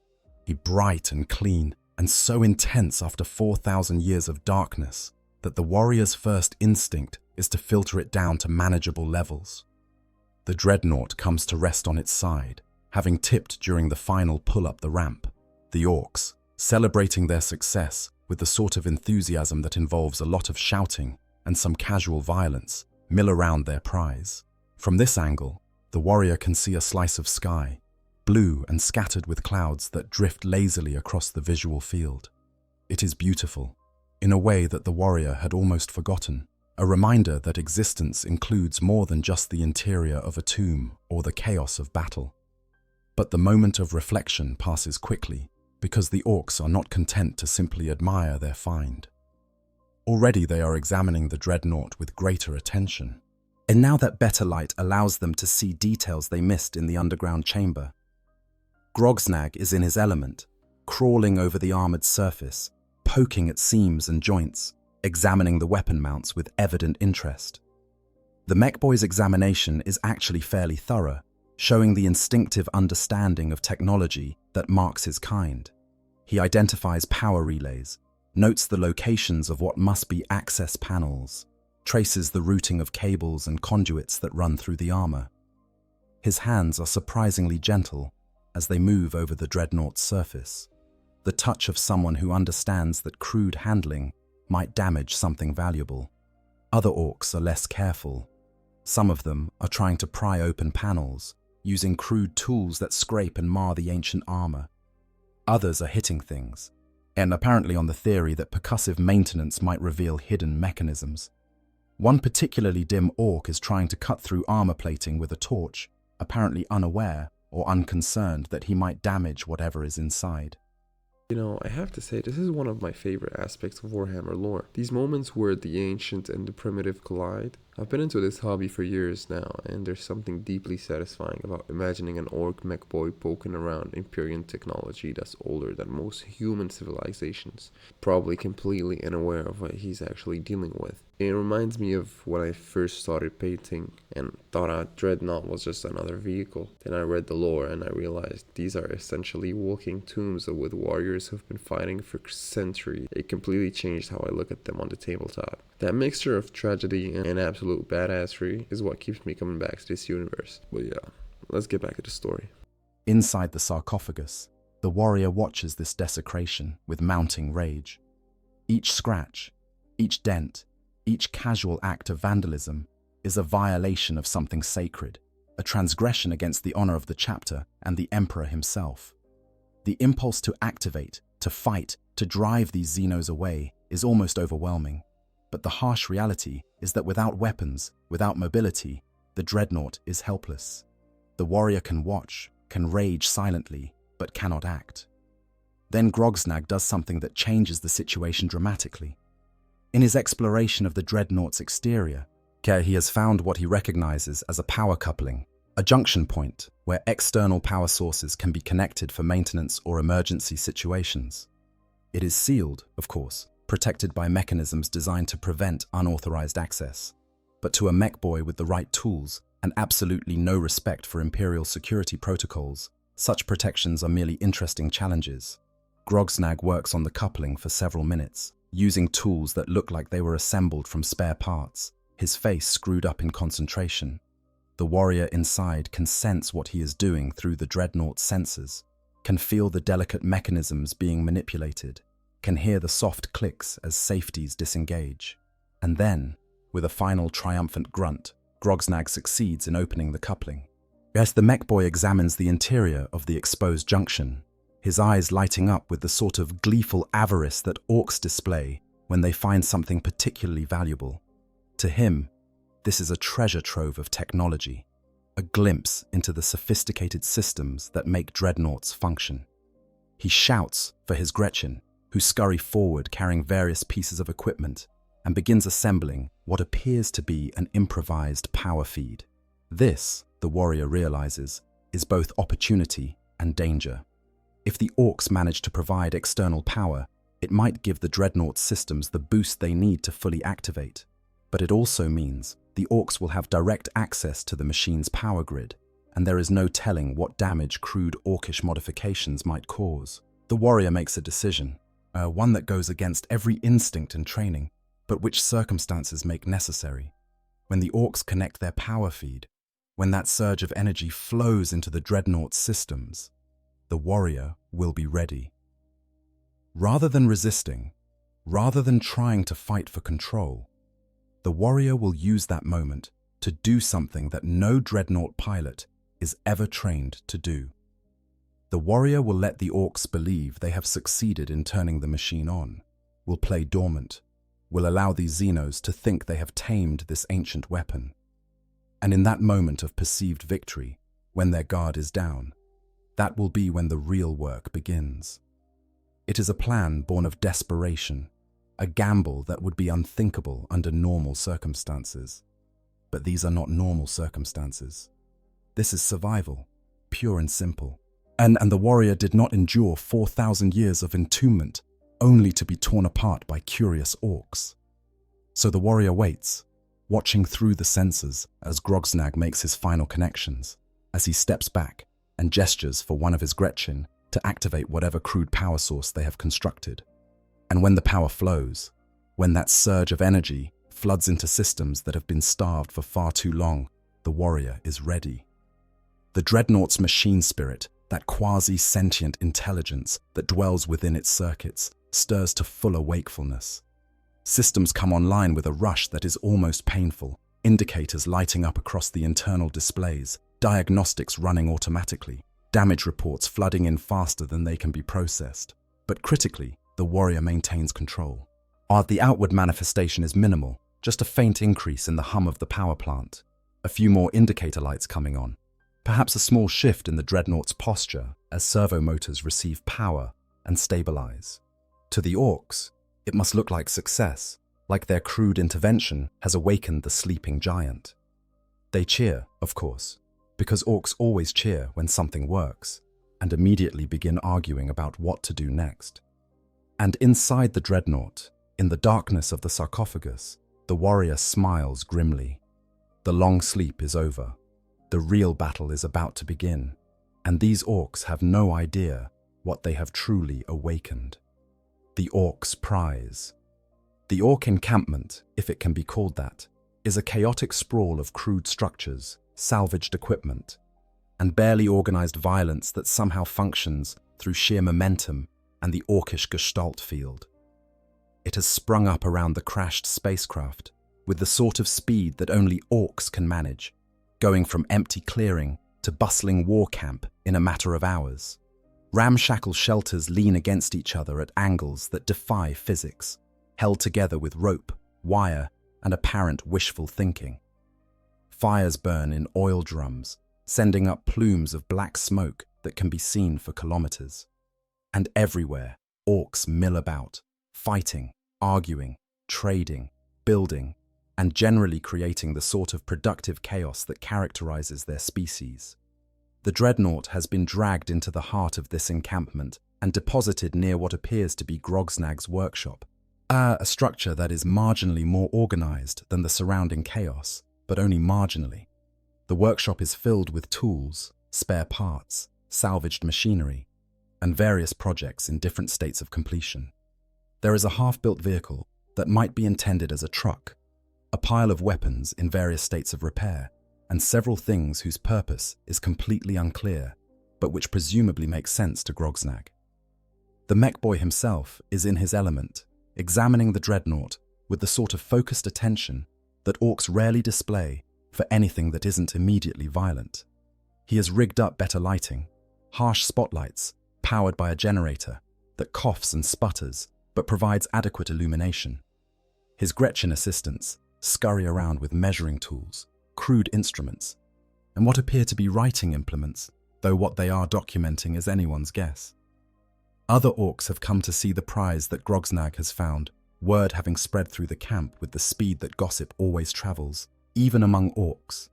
bright and clean, and so intense after 4,000 years of darkness that the warrior's first instinct is to filter it down to manageable levels. The Dreadnought comes to rest on its side, having tipped during the final pull up the ramp. The Orks, celebrating their success with the sort of enthusiasm that involves a lot of shouting and some casual violence, mill around their prize. From this angle, the warrior can see a slice of sky, blue and scattered with clouds that drift lazily across the visual field. It is beautiful, in a way that the warrior had almost forgotten, a reminder that existence includes more than just the interior of a tomb or the chaos of battle. But the moment of reflection passes quickly, because the Orks are not content to simply admire their find. Already they are examining the Dreadnought with greater attention. And now that better light allows them to see details they missed in the underground chamber. Grogsnag is in his element, crawling over the armored surface, poking at seams and joints, examining the weapon mounts with evident interest. The mech boy's examination is actually fairly thorough, showing the instinctive understanding of technology that marks his kind. He identifies power relays, notes the locations of what must be access panels, traces the routing of cables and conduits that run through the armor. His hands are surprisingly gentle as they move over the Dreadnought's surface, the touch of someone who understands that crude handling might damage something valuable. Other Orks are less careful. Some of them are trying to pry open panels, using crude tools that scrape and mar the ancient armor. Others are hitting things, and apparently on the theory that percussive maintenance might reveal hidden mechanisms. One particularly dim Ork is trying to cut through armor plating with a torch, apparently unaware or unconcerned that he might damage whatever is inside. You know, I have to say, this is one of my favorite aspects of Warhammer lore. These moments where the ancient and the primitive collide. I've been into this hobby for years now, and there's something deeply satisfying about imagining an orc mech boy poking around Imperium technology that's older than most human civilizations, probably completely unaware of what he's actually dealing with. It reminds me of when I first started painting and thought Dreadnought was just another vehicle. Then I read the lore and I realized these are essentially walking tombs with warriors warriors who've been fighting for centuries, it completely changed how I look at them on the tabletop. That mixture of tragedy and absolute badassery is what keeps me coming back to this universe. But yeah, let's get back to the story. Inside the sarcophagus, the warrior watches this desecration with mounting rage. Each scratch, each dent, each casual act of vandalism is a violation of something sacred, a transgression against the honor of the chapter and the emperor himself. The impulse to activate, to fight, to drive these Xenos away is almost overwhelming. But the harsh reality is that without weapons, without mobility, the Dreadnought is helpless. The warrior can watch, can rage silently, but cannot act. Then Grogsnag does something that changes the situation dramatically. In his exploration of the Dreadnought's exterior, he has found what he recognizes as a power coupling, a junction point where external power sources can be connected for maintenance or emergency situations. It is sealed, of course, protected by mechanisms designed to prevent unauthorized access. But to a mech boy with the right tools and absolutely no respect for Imperial security protocols, such protections are merely interesting challenges. Grogsnag works on the coupling for several minutes, using tools that look like they were assembled from spare parts, his face screwed up in concentration. The warrior inside can sense what he is doing through the Dreadnought's sensors, can feel the delicate mechanisms being manipulated, can hear the soft clicks as safeties disengage. And then, with a final triumphant grunt, Grogsnag succeeds in opening the coupling. As the mech boy examines the interior of the exposed junction, his eyes lighting up with the sort of gleeful avarice that orcs display when they find something particularly valuable. To him, this is a treasure trove of technology, a glimpse into the sophisticated systems that make dreadnoughts function. He shouts for his Gretchen, who scurry forward carrying various pieces of equipment, and begins assembling what appears to be an improvised power feed. This, the warrior realizes, is both opportunity and danger. If the Orks manage to provide external power, it might give the Dreadnought systems the boost they need to fully activate. But it also means the Orks will have direct access to the machine's power grid, and there is no telling what damage crude Orkish modifications might cause. The warrior makes a decision, one that goes against every instinct and training, but which circumstances make necessary. When the Orks connect their power feed, when that surge of energy flows into the Dreadnought systems, the warrior will be ready. Rather than resisting, rather than trying to fight for control, the warrior will use that moment to do something that no Dreadnought pilot is ever trained to do. The warrior will let the Orks believe they have succeeded in turning the machine on, will play dormant, will allow these Xenos to think they have tamed this ancient weapon. And in that moment of perceived victory, when their guard is down, that will be when the real work begins. It is a plan born of desperation, a gamble that would be unthinkable under normal circumstances. But these are not normal circumstances. This is survival, pure and simple. And the warrior did not endure 4,000 years of entombment only to be torn apart by curious Orks. So the warrior waits, watching through the sensors as Grogsnag makes his final connections, as he steps back and gestures for one of his Gretchen to activate whatever crude power source they have constructed. And when the power flows, when that surge of energy floods into systems that have been starved for far too long, the warrior is ready. The Dreadnought's machine spirit, that quasi-sentient intelligence that dwells within its circuits, stirs to fuller wakefulness. Systems come online with a rush that is almost painful, indicators lighting up across the internal displays, diagnostics running automatically, damage reports flooding in faster than they can be processed. But critically, the warrior maintains control. The outward manifestation is minimal, just a faint increase in the hum of the power plant, a few more indicator lights coming on, perhaps a small shift in the Dreadnought's posture as servo motors receive power and stabilize. To the Orks, it must look like success, like their crude intervention has awakened the sleeping giant. They cheer, of course, because Orks always cheer when something works, and immediately begin arguing about what to do next. And inside the Dreadnought, in the darkness of the sarcophagus, the warrior smiles grimly. The long sleep is over. The real battle is about to begin, and these Orks have no idea what they have truly awakened. The Orks' prize. The Ork encampment, if it can be called that, is a chaotic sprawl of crude structures, salvaged equipment, and barely organized violence that somehow functions through sheer momentum and the Orkish gestalt field. It has sprung up around the crashed spacecraft with the sort of speed that only Orks can manage, going from empty clearing to bustling war camp in a matter of hours. Ramshackle shelters lean against each other at angles that defy physics, held together with rope, wire, and apparent wishful thinking. Fires burn in oil drums, sending up plumes of black smoke that can be seen for kilometers. And everywhere, Orks mill about, fighting, arguing, trading, building, and generally creating the sort of productive chaos that characterizes their species. The Dreadnought has been dragged into the heart of this encampment and deposited near what appears to be Grogsnag's workshop, a structure that is marginally more organized than the surrounding chaos, but only marginally. The workshop is filled with tools, spare parts, salvaged machinery, and various projects in different states of completion. There is a half-built vehicle that might be intended as a truck, a pile of weapons in various states of repair, and several things whose purpose is completely unclear, but which presumably makes sense to Grogsnag. The mech boy himself is in his element, examining the Dreadnought with the sort of focused attention that Orks rarely display for anything that isn't immediately violent. He has rigged up better lighting, harsh spotlights powered by a generator that coughs and sputters but provides adequate illumination. His Gretchen assistants scurry around with measuring tools, crude instruments, and what appear to be writing implements, though what they are documenting is anyone's guess. Other Orks have come to see the prize that Grogsnag has found, word having spread through the camp with the speed that gossip always travels, even among Orks.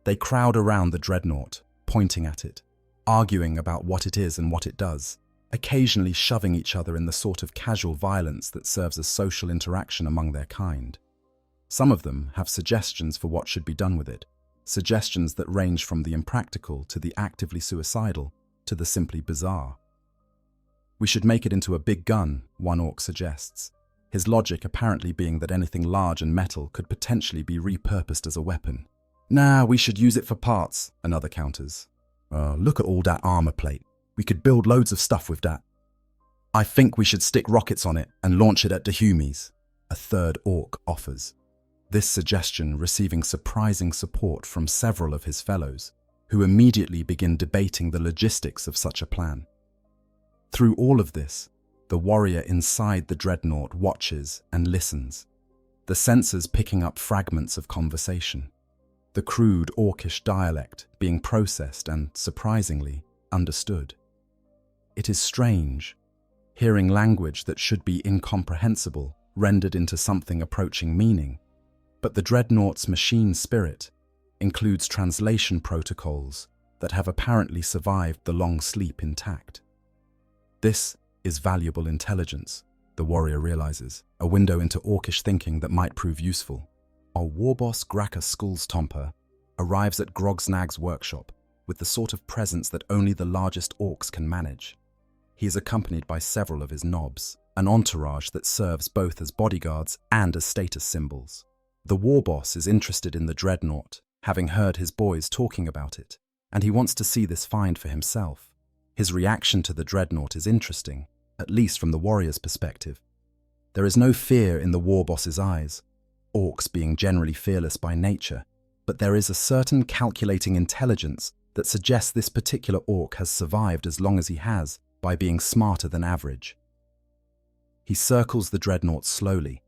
They crowd around the Dreadnought, pointing at it, arguing about what it is and what it does, occasionally shoving each other in the sort of casual violence that serves as social interaction among their kind. Some of them have suggestions for what should be done with it, suggestions that range from the impractical to the actively suicidal to the simply bizarre. We should make it into a big gun, one Ork suggests, his logic apparently being that anything large and metal could potentially be repurposed as a weapon. Nah, we should use it for parts, another counters. Look at all that armor plate. We could build loads of stuff with that. I think we should stick rockets on it and launch it at the Humies, a third Ork offers. This suggestion receiving surprising support from several of his fellows, who immediately begin debating the logistics of such a plan. Through all of this, the warrior inside the Dreadnought watches and listens, the sensors picking up fragments of conversation, the crude Orkish dialect being processed and, surprisingly, understood. It is strange, hearing language that should be incomprehensible rendered into something approaching meaning, but the Dreadnought's machine spirit includes translation protocols that have apparently survived the long sleep intact. This is valuable intelligence, the warrior realizes, a window into Orkish thinking that might prove useful. Our warboss Graka Skullstomper arrives at Grogsnag's workshop with the sort of presence that only the largest Orks can manage. He is accompanied by several of his nobs, an entourage that serves both as bodyguards and as status symbols. The warboss is interested in the Dreadnought, having heard his boys talking about it, and he wants to see this find for himself. His reaction to the Dreadnought is interesting, at least from the warrior's perspective. There is no fear in the warboss's eyes, Orks being generally fearless by nature, but there is a certain calculating intelligence that suggests this particular Ork has survived as long as he has by being smarter than average. He circles the Dreadnought slowly,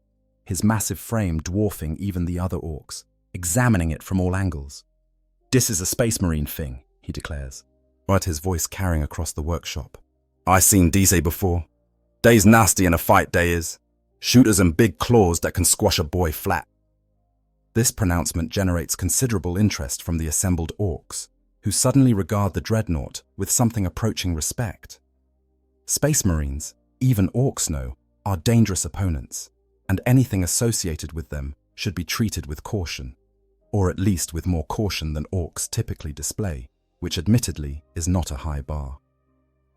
his massive frame dwarfing even the other Orks, examining it from all angles. "This is a Space Marine thing," he declares, right his voice carrying across the workshop. "I seen these before. They's nasty in a fight, they is. Shooters and big claws that can squash a boy flat." This pronouncement generates considerable interest from the assembled Orks, who suddenly regard the Dreadnought with something approaching respect. Space Marines, even Orks know, are dangerous opponents, and anything associated with them should be treated with caution, or at least with more caution than Orks typically display, which admittedly is not a high bar.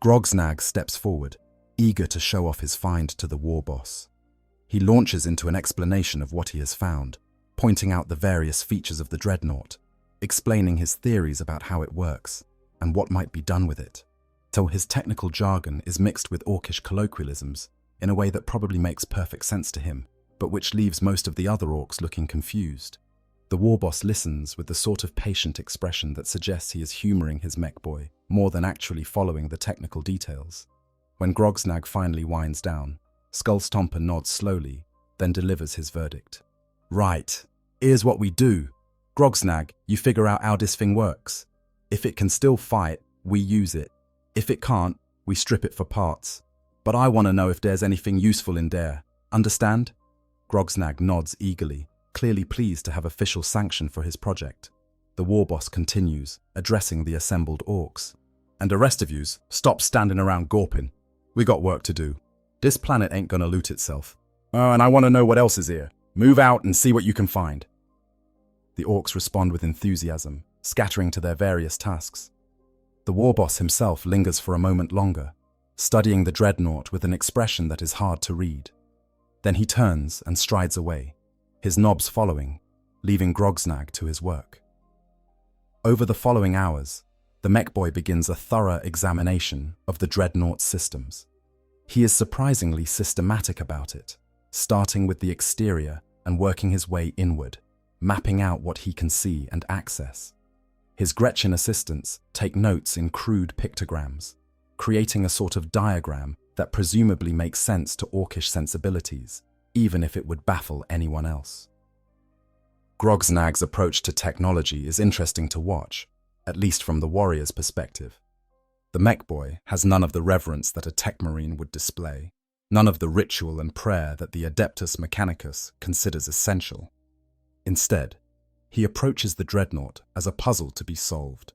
Grogsnag steps forward, eager to show off his find to the war boss. He launches into an explanation of what he has found, pointing out the various features of the Dreadnought, explaining his theories about how it works and what might be done with it, till his technical jargon is mixed with Orkish colloquialisms in a way that probably makes perfect sense to him, but which leaves most of the other Orks looking confused. The war boss listens with the sort of patient expression that suggests he is humoring his mech boy more than actually following the technical details. When Grogsnag finally winds down, Skullstomper nods slowly, then delivers his verdict. Right, here's what we do. Grogsnag, you figure out how this thing works. If it can still fight, we use it. If it can't, we strip it for parts. But I want to know if there's anything useful in there. Understand? Grogsnag nods eagerly, clearly pleased to have official sanction for his project. The war boss continues, addressing the assembled Orks. And the rest of yous, stop standing around gawping. We got work to do. This planet ain't gonna loot itself. And I want to know what else is here. Move out and see what you can find. The Orks respond with enthusiasm, scattering to their various tasks. The war boss himself lingers for a moment longer, studying the Dreadnought with an expression that is hard to read. Then he turns and strides away, his knobs following, leaving Grogsnag to his work. Over the following hours, the mech boy begins a thorough examination of the Dreadnought's systems. He is surprisingly systematic about it, starting with the exterior and working his way inward, mapping out what he can see and access. His Gretchen assistants take notes in crude pictograms, creating a sort of diagram that presumably makes sense to Orkish sensibilities, even if it would baffle anyone else. Grogsnag's approach to technology is interesting to watch, at least from the warrior's perspective. The mech boy has none of the reverence that a tech marine would display, none of the ritual and prayer that the Adeptus Mechanicus considers essential. Instead, he approaches the Dreadnought as a puzzle to be solved,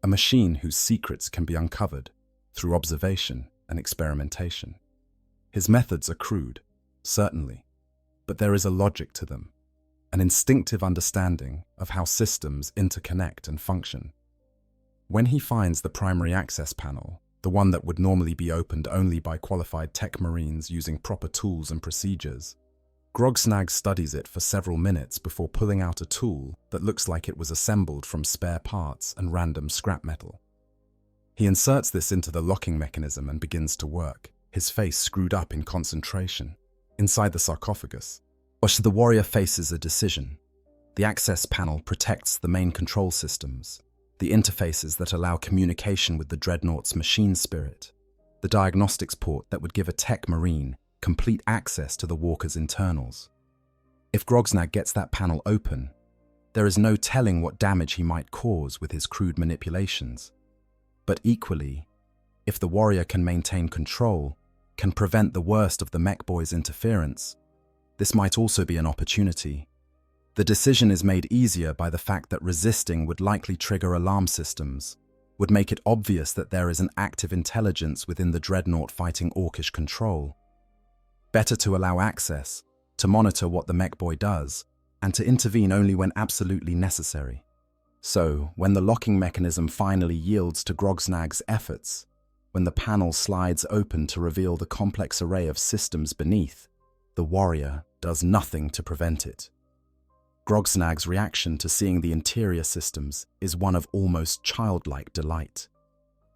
a machine whose secrets can be uncovered through observation and experimentation. His methods are crude, certainly, but there is a logic to them, an instinctive understanding of how systems interconnect and function. When he finds the primary access panel, the one that would normally be opened only by qualified tech marines using proper tools and procedures, Grogsnag studies it for several minutes before pulling out a tool that looks like it was assembled from spare parts and random scrap metal. He inserts this into the locking mechanism and begins to work, his face screwed up in concentration. Inside the sarcophagus, the warrior faces a decision. The access panel protects the main control systems, the interfaces that allow communication with the Dreadnought's machine spirit, the diagnostics port that would give a tech marine complete access to the walker's internals. If Grogsnag gets that panel open, there is no telling what damage he might cause with his crude manipulations. But equally, if the warrior can maintain control, can prevent the worst of the mech boy's interference, this might also be an opportunity. The decision is made easier by the fact that resisting would likely trigger alarm systems, would make it obvious that there is an active intelligence within the Dreadnought fighting Orkish control. Better to allow access, to monitor what the mech boy does, and to intervene only when absolutely necessary. So, when the locking mechanism finally yields to Grogsnag's efforts, when the panel slides open to reveal the complex array of systems beneath, the warrior does nothing to prevent it. Grogsnag's reaction to seeing the interior systems is one of almost childlike delight.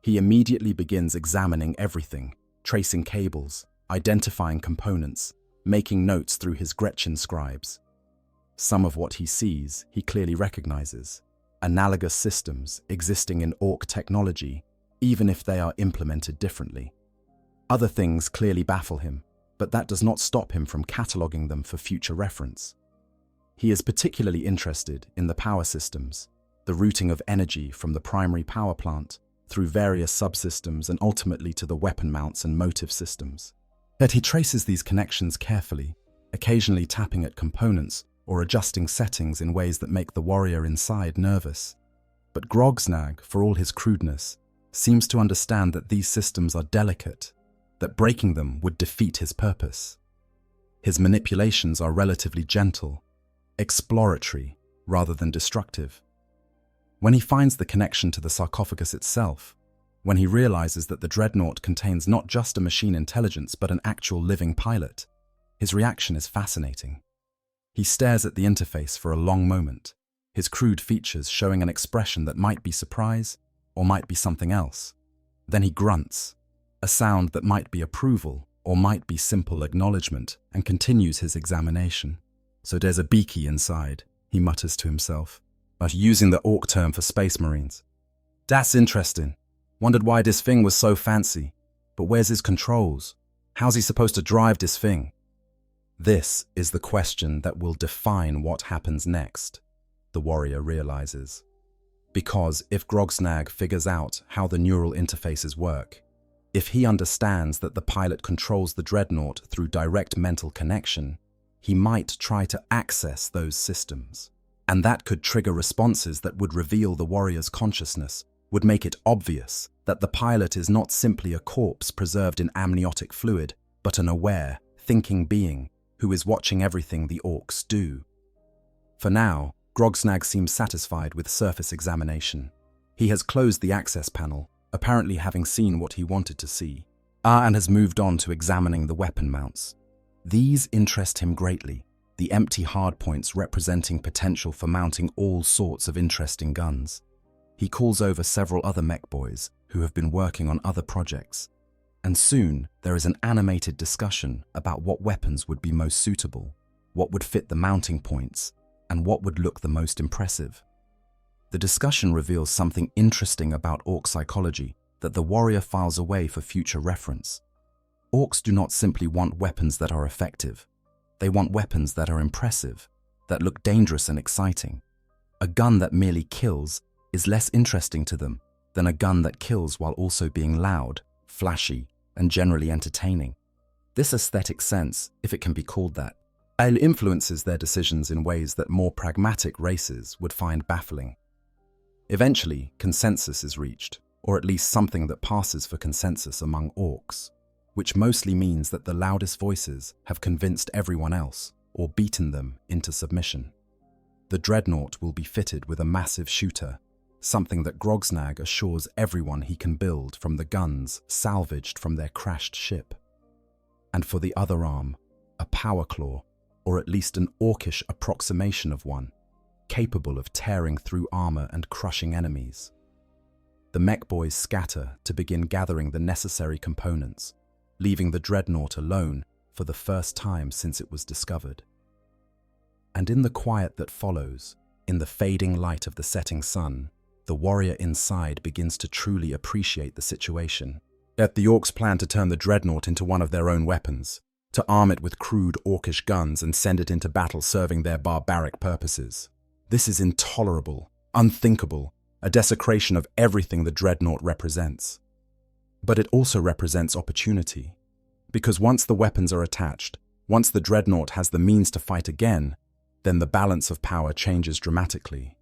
He immediately begins examining everything, tracing cables, identifying components, making notes through his Gretchen scribes. Some of what he sees he clearly recognizes, analogous systems existing in Ork technology, even if they are implemented differently. Other things clearly baffle him, but that does not stop him from cataloging them for future reference. He is particularly interested in the power systems, the routing of energy from the primary power plant through various subsystems and ultimately to the weapon mounts and motive systems. Yet he traces these connections carefully, occasionally tapping at components or adjusting settings in ways that make the warrior inside nervous. But Grogsnag, for all his crudeness, seems to understand that these systems are delicate, that breaking them would defeat his purpose. His manipulations are relatively gentle, exploratory rather than destructive. When he finds the connection to the sarcophagus itself, when he realizes that the Dreadnought contains not just a machine intelligence but an actual living pilot. His reaction is fascinating. He stares at the interface for a long moment, his crude features showing an expression that might be surprise or might be something else. Then he grunts, a sound that might be approval or might be simple acknowledgement, and continues his examination. "So there's a beaky inside," he mutters to himself, but using the Ork term for space marines. "That's interesting. Wondered why this thing was so fancy. But where's his controls? How's he supposed to drive this thing?" This is the question that will define what happens next, the warrior realizes. Because if Grogsnag figures out how the neural interfaces work, if he understands that the pilot controls the Dreadnought through direct mental connection, he might try to access those systems. And that could trigger responses that would reveal the warrior's consciousness, would make it obvious that the pilot is not simply a corpse preserved in amniotic fluid, but an aware, thinking being who is watching everything the Orks do. For now, Grogsnag seems satisfied with surface examination. He has closed the access panel, apparently having seen what he wanted to see, and has moved on to examining the weapon mounts. These interest him greatly, the empty hardpoints representing potential for mounting all sorts of interesting guns. He calls over several other mech boys who have been working on other projects, and soon there is an animated discussion about what weapons would be most suitable, what would fit the mounting points, and what would look the most impressive. The discussion reveals something interesting about Ork psychology that the warrior files away for future reference. Orks do not simply want weapons that are effective. They want weapons that are impressive, that look dangerous and exciting. A gun that merely kills is less interesting to them than a gun that kills while also being loud, flashy, and generally entertaining. This aesthetic sense, if it can be called that, influences their decisions in ways that more pragmatic races would find baffling. Eventually, consensus is reached, or at least something that passes for consensus among Orks, which mostly means that the loudest voices have convinced everyone else, or beaten them into submission. The Dreadnought will be fitted with a massive shooter, something that Grogsnag assures everyone he can build from the guns salvaged from their crashed ship. And for the other arm, a power claw, or at least an Orkish approximation of one, capable of tearing through armor and crushing enemies. The mech boys scatter to begin gathering the necessary components, leaving the Dreadnought alone for the first time since it was discovered. And in the quiet that follows, in the fading light of the setting sun, the warrior inside begins to truly appreciate the situation. Yet the Orks plan to turn the Dreadnought into one of their own weapons, to arm it with crude Orkish guns and send it into battle serving their barbaric purposes. This is intolerable, unthinkable, a desecration of everything the Dreadnought represents. But it also represents opportunity, because once the weapons are attached, once the Dreadnought has the means to fight again, then the balance of power changes dramatically.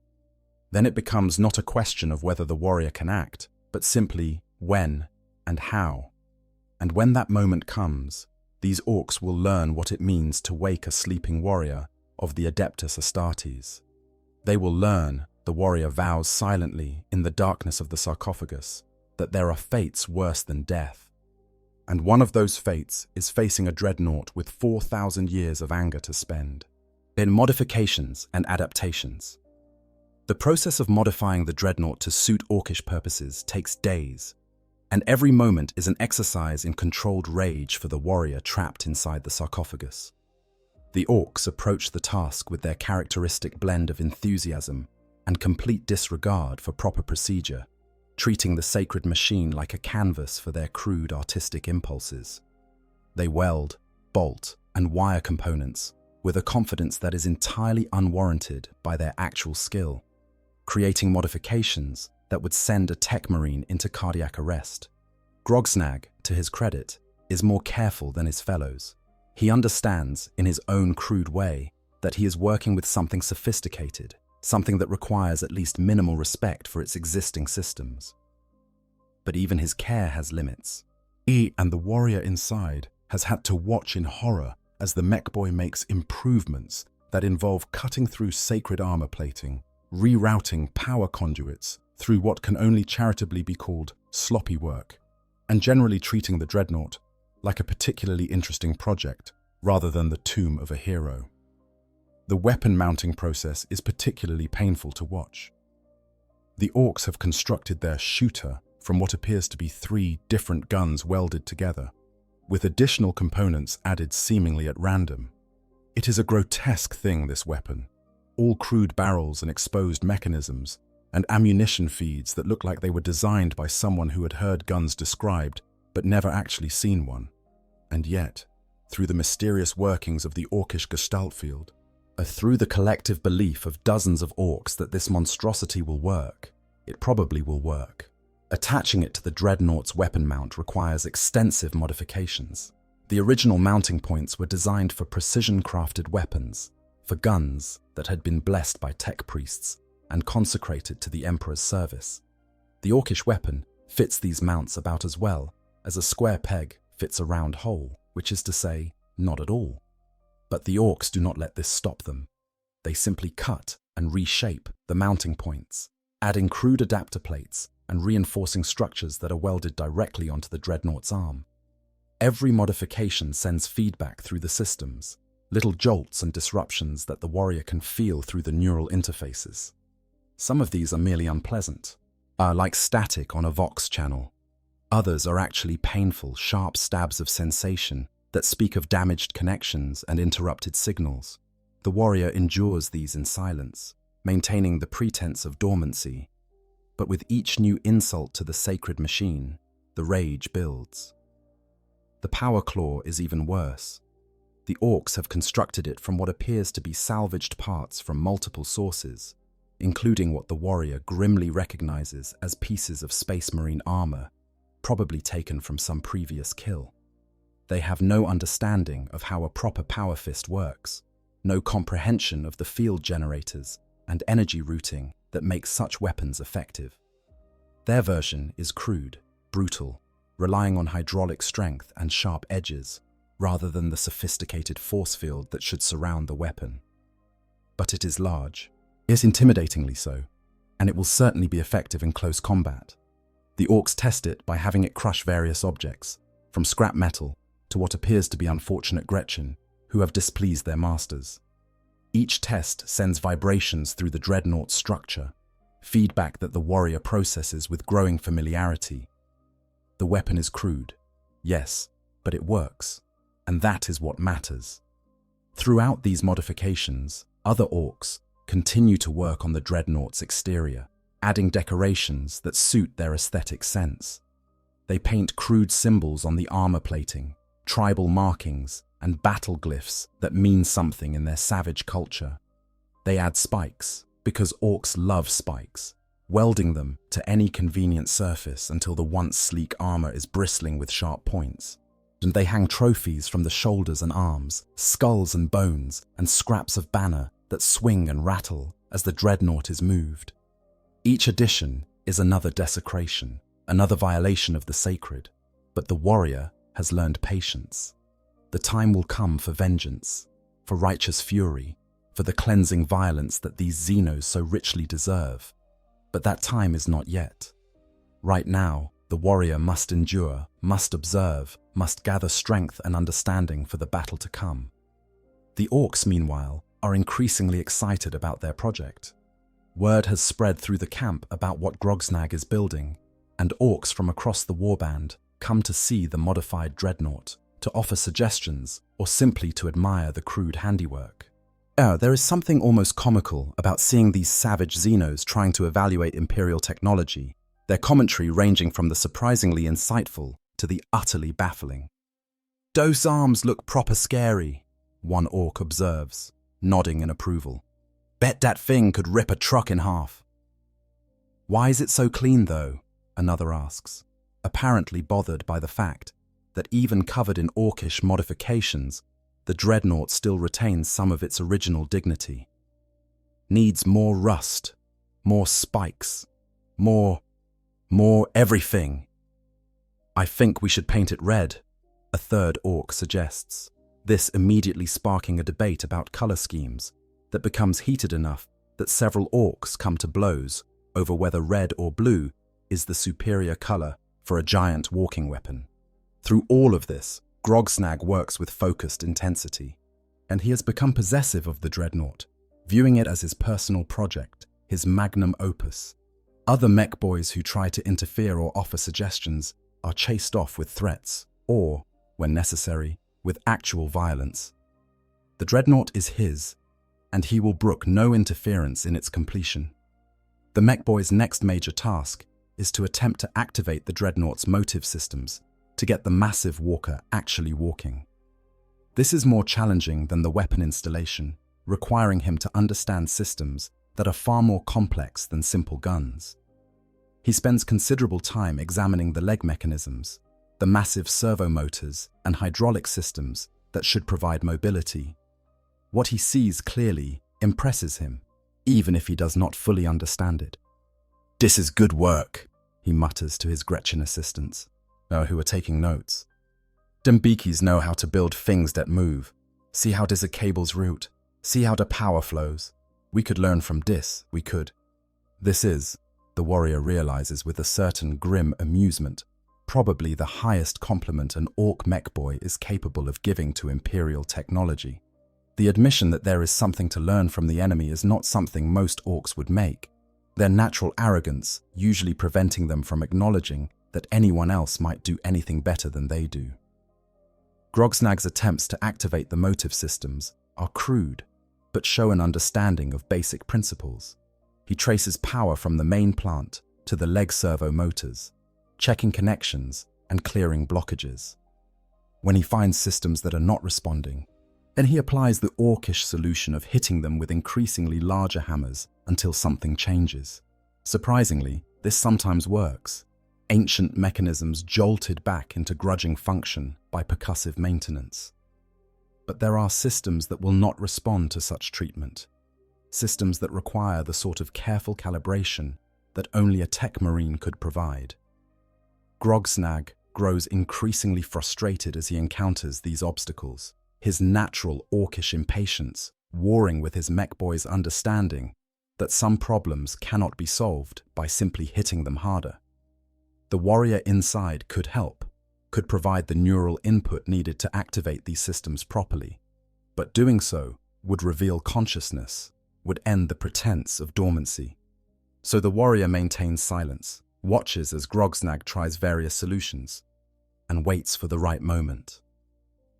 Then it becomes not a question of whether the warrior can act, but simply when and how. And when that moment comes, these Orks will learn what it means to wake a sleeping warrior of the Adeptus Astartes. They will learn, the warrior vows silently in the darkness of the sarcophagus, that there are fates worse than death. And one of those fates is facing a Dreadnought with 4,000 years of anger to spend. In modifications and adaptations. The process of modifying the Dreadnought to suit Orkish purposes takes days, and every moment is an exercise in controlled rage for the warrior trapped inside the sarcophagus. The Orks approach the task with their characteristic blend of enthusiasm and complete disregard for proper procedure, treating the sacred machine like a canvas for their crude artistic impulses. They weld, bolt, and wire components with a confidence that is entirely unwarranted by their actual skill, creating modifications that would send a tech marine into cardiac arrest. Grogsnag, to his credit, is more careful than his fellows. He understands, in his own crude way, that he is working with something sophisticated, something that requires at least minimal respect for its existing systems. But even his care has limits. He and the warrior inside has had to watch in horror as the mech boy makes improvements that involve cutting through sacred armor plating, rerouting power conduits through what can only charitably be called sloppy work, and generally treating the Dreadnought like a particularly interesting project rather than the tomb of a hero. The weapon mounting process is particularly painful to watch. The Orks have constructed their shooter from what appears to be 3 different guns welded together, with additional components added seemingly at random. It is a grotesque thing, this weapon. All crude barrels and exposed mechanisms, and ammunition feeds that look like they were designed by someone who had heard guns described but never actually seen one. And yet, through the mysterious workings of the Orkish gestalt field, through the collective belief of dozens of Orks that this monstrosity will work, it probably will work. Attaching it to the Dreadnought's weapon mount requires extensive modifications. The original mounting points were designed for precision-crafted weapons, for guns that had been blessed by tech priests and consecrated to the Emperor's service. The Orkish weapon fits these mounts about as well as a square peg fits a round hole, which is to say, not at all. But the Orks do not let this stop them. They simply cut and reshape the mounting points, adding crude adapter plates and reinforcing structures that are welded directly onto the Dreadnought's arm. Every modification sends feedback through the systems, little jolts and disruptions that the warrior can feel through the neural interfaces. Some of these are merely unpleasant, like static on a Vox channel. Others are actually painful, sharp stabs of sensation that speak of damaged connections and interrupted signals. The warrior endures these in silence, maintaining the pretense of dormancy. But with each new insult to the sacred machine, the rage builds. The power claw is even worse. The Orks have constructed it from what appears to be salvaged parts from multiple sources, including what the warrior grimly recognizes as pieces of Space Marine armor, probably taken from some previous kill. They have no understanding of how a proper power fist works, no comprehension of the field generators and energy routing that makes such weapons effective. Their version is crude, brutal, relying on hydraulic strength and sharp edges, rather than the sophisticated force field that should surround the weapon. But it is large, yes, intimidatingly so, and it will certainly be effective in close combat. The Orks test it by having it crush various objects, from scrap metal to what appears to be unfortunate Gretchen, who have displeased their masters. Each test sends vibrations through the Dreadnought's structure, feedback that the warrior processes with growing familiarity. The weapon is crude, yes, but it works, and that is what matters. Throughout these modifications, other Orks continue to work on the Dreadnought's exterior, adding decorations that suit their aesthetic sense. They paint crude symbols on the armor plating, tribal markings, and battle glyphs that mean something in their savage culture. They add spikes, because Orks love spikes, welding them to any convenient surface until the once sleek armor is bristling with sharp points. And they hang trophies from the shoulders and arms, skulls and bones, and scraps of banner that swing and rattle as the Dreadnought is moved. Each addition is another desecration, another violation of the sacred, but the warrior has learned patience. The time will come for vengeance, for righteous fury, for the cleansing violence that these Xenos so richly deserve. But that time is not yet. Right now, the warrior must endure, must observe, must gather strength and understanding for the battle to come. The Orks, meanwhile, are increasingly excited about their project. Word has spread through the camp about what Grogsnag is building, and Orks from across the warband come to see the modified Dreadnought, to offer suggestions, or simply to admire the crude handiwork. There is something almost comical about seeing these savage Xenos trying to evaluate Imperial technology, their commentary ranging from the surprisingly insightful to the utterly baffling. "Those arms look proper scary," one Ork observes, nodding in approval. "Bet that thing could rip a truck in half." "Why is it so clean, though?" another asks, apparently bothered by the fact that even covered in Orkish modifications, the Dreadnought still retains some of its original dignity. "Needs more rust, more spikes, more everything." "I think we should paint it red," a third Ork suggests, this immediately sparking a debate about color schemes that becomes heated enough that several Orks come to blows over whether red or blue is the superior color for a giant walking weapon. Through all of this, Grogsnag works with focused intensity, and he has become possessive of the Dreadnought, viewing it as his personal project, his magnum opus. Other mech boys who try to interfere or offer suggestions are chased off with threats, or, when necessary, with actual violence. The Dreadnought is his, and he will brook no interference in its completion. The mech boy's next major task is to attempt to activate the Dreadnought's motive systems to get the massive walker actually walking. This is more challenging than the weapon installation, requiring him to understand systems that are far more complex than simple guns. He spends considerable time examining the leg mechanisms, the massive servo motors and hydraulic systems that should provide mobility. What he sees clearly impresses him, even if he does not fully understand it. "This is good work," he mutters to his Gretchen assistants, who are taking notes. "Dem beakies know how to build things that move. See how dis a cable's route. See how the power flows. We could learn from this, we could." This is, the warrior realizes with a certain grim amusement, probably the highest compliment an Ork mech boy is capable of giving to Imperial technology. The admission that there is something to learn from the enemy is not something most Orks would make, their natural arrogance usually preventing them from acknowledging that anyone else might do anything better than they do. Grogsnag's attempts to activate the motive systems are crude, but show an understanding of basic principles. He traces power from the main plant to the leg servo motors, checking connections and clearing blockages. When he finds systems that are not responding, then he applies the Orkish solution of hitting them with increasingly larger hammers until something changes. Surprisingly, this sometimes works. Ancient mechanisms jolted back into grudging function by percussive maintenance. But there are systems that will not respond to such treatment. Systems that require the sort of careful calibration that only a tech marine could provide. Grogsnag grows increasingly frustrated as he encounters these obstacles, his natural Orkish impatience warring with his mech boy's understanding that some problems cannot be solved by simply hitting them harder. The warrior inside could help, could provide the neural input needed to activate these systems properly, but doing so would reveal consciousness, would end the pretense of dormancy. So the warrior maintains silence, watches as Grogsnag tries various solutions, and waits for the right moment.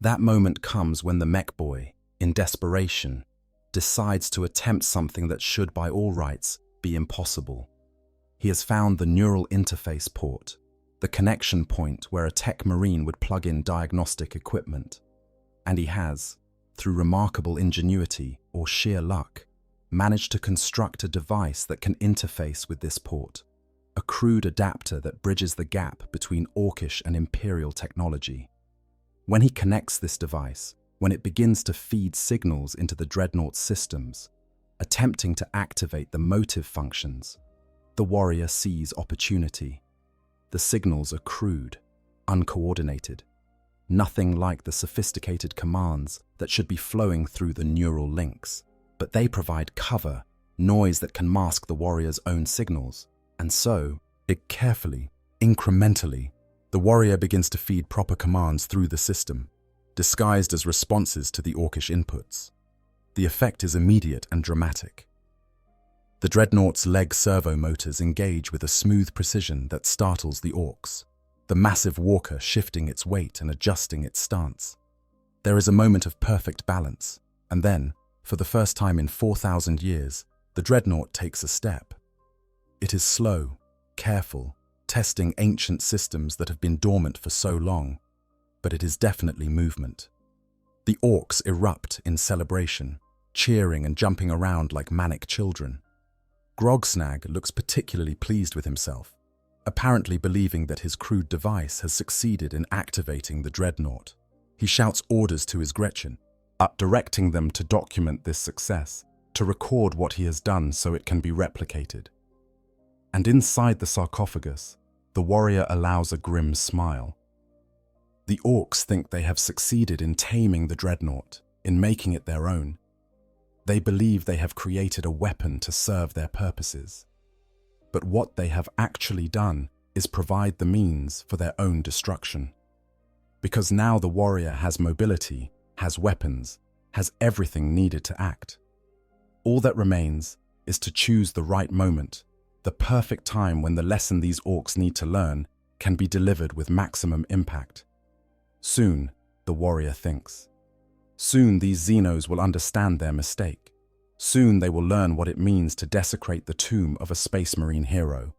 That moment comes when the mech boy, in desperation, decides to attempt something that should by all rights be impossible. He has found the neural interface port, the connection point where a tech marine would plug in diagnostic equipment. And he has, through remarkable ingenuity or sheer luck, managed to construct a device that can interface with this port, a crude adapter that bridges the gap between Orkish and Imperial technology. When he connects this device, when it begins to feed signals into the Dreadnought's systems, attempting to activate the motive functions, the warrior sees opportunity. The signals are crude, uncoordinated, nothing like the sophisticated commands that should be flowing through the neural links, but they provide cover, noise that can mask the warrior's own signals, and so, carefully, incrementally, the warrior begins to feed proper commands through the system, disguised as responses to the Orkish inputs. The effect is immediate and dramatic. The Dreadnought's leg servo motors engage with a smooth precision that startles the Orks, the massive walker shifting its weight and adjusting its stance. There is a moment of perfect balance, and then, for the first time in 4,000 years, the Dreadnought takes a step. It is slow, careful, testing ancient systems that have been dormant for so long, but it is definitely movement. The Orks erupt in celebration, cheering and jumping around like manic children. Grogsnag looks particularly pleased with himself, apparently believing that his crude device has succeeded in activating the Dreadnought. He shouts orders to his Gretchen, directing them to document this success, to record what he has done so it can be replicated. And inside the sarcophagus, the warrior allows a grim smile. The Orks think they have succeeded in taming the Dreadnought, in making it their own. They believe they have created a weapon to serve their purposes. But what they have actually done is provide the means for their own destruction. Because now the warrior has mobility, has weapons, has everything needed to act. All that remains is to choose the right moment, the perfect time when the lesson these orcs need to learn can be delivered with maximum impact. Soon, the warrior thinks. Soon these Xenos will understand their mistake. Soon they will learn what it means to desecrate the tomb of a Space Marine hero.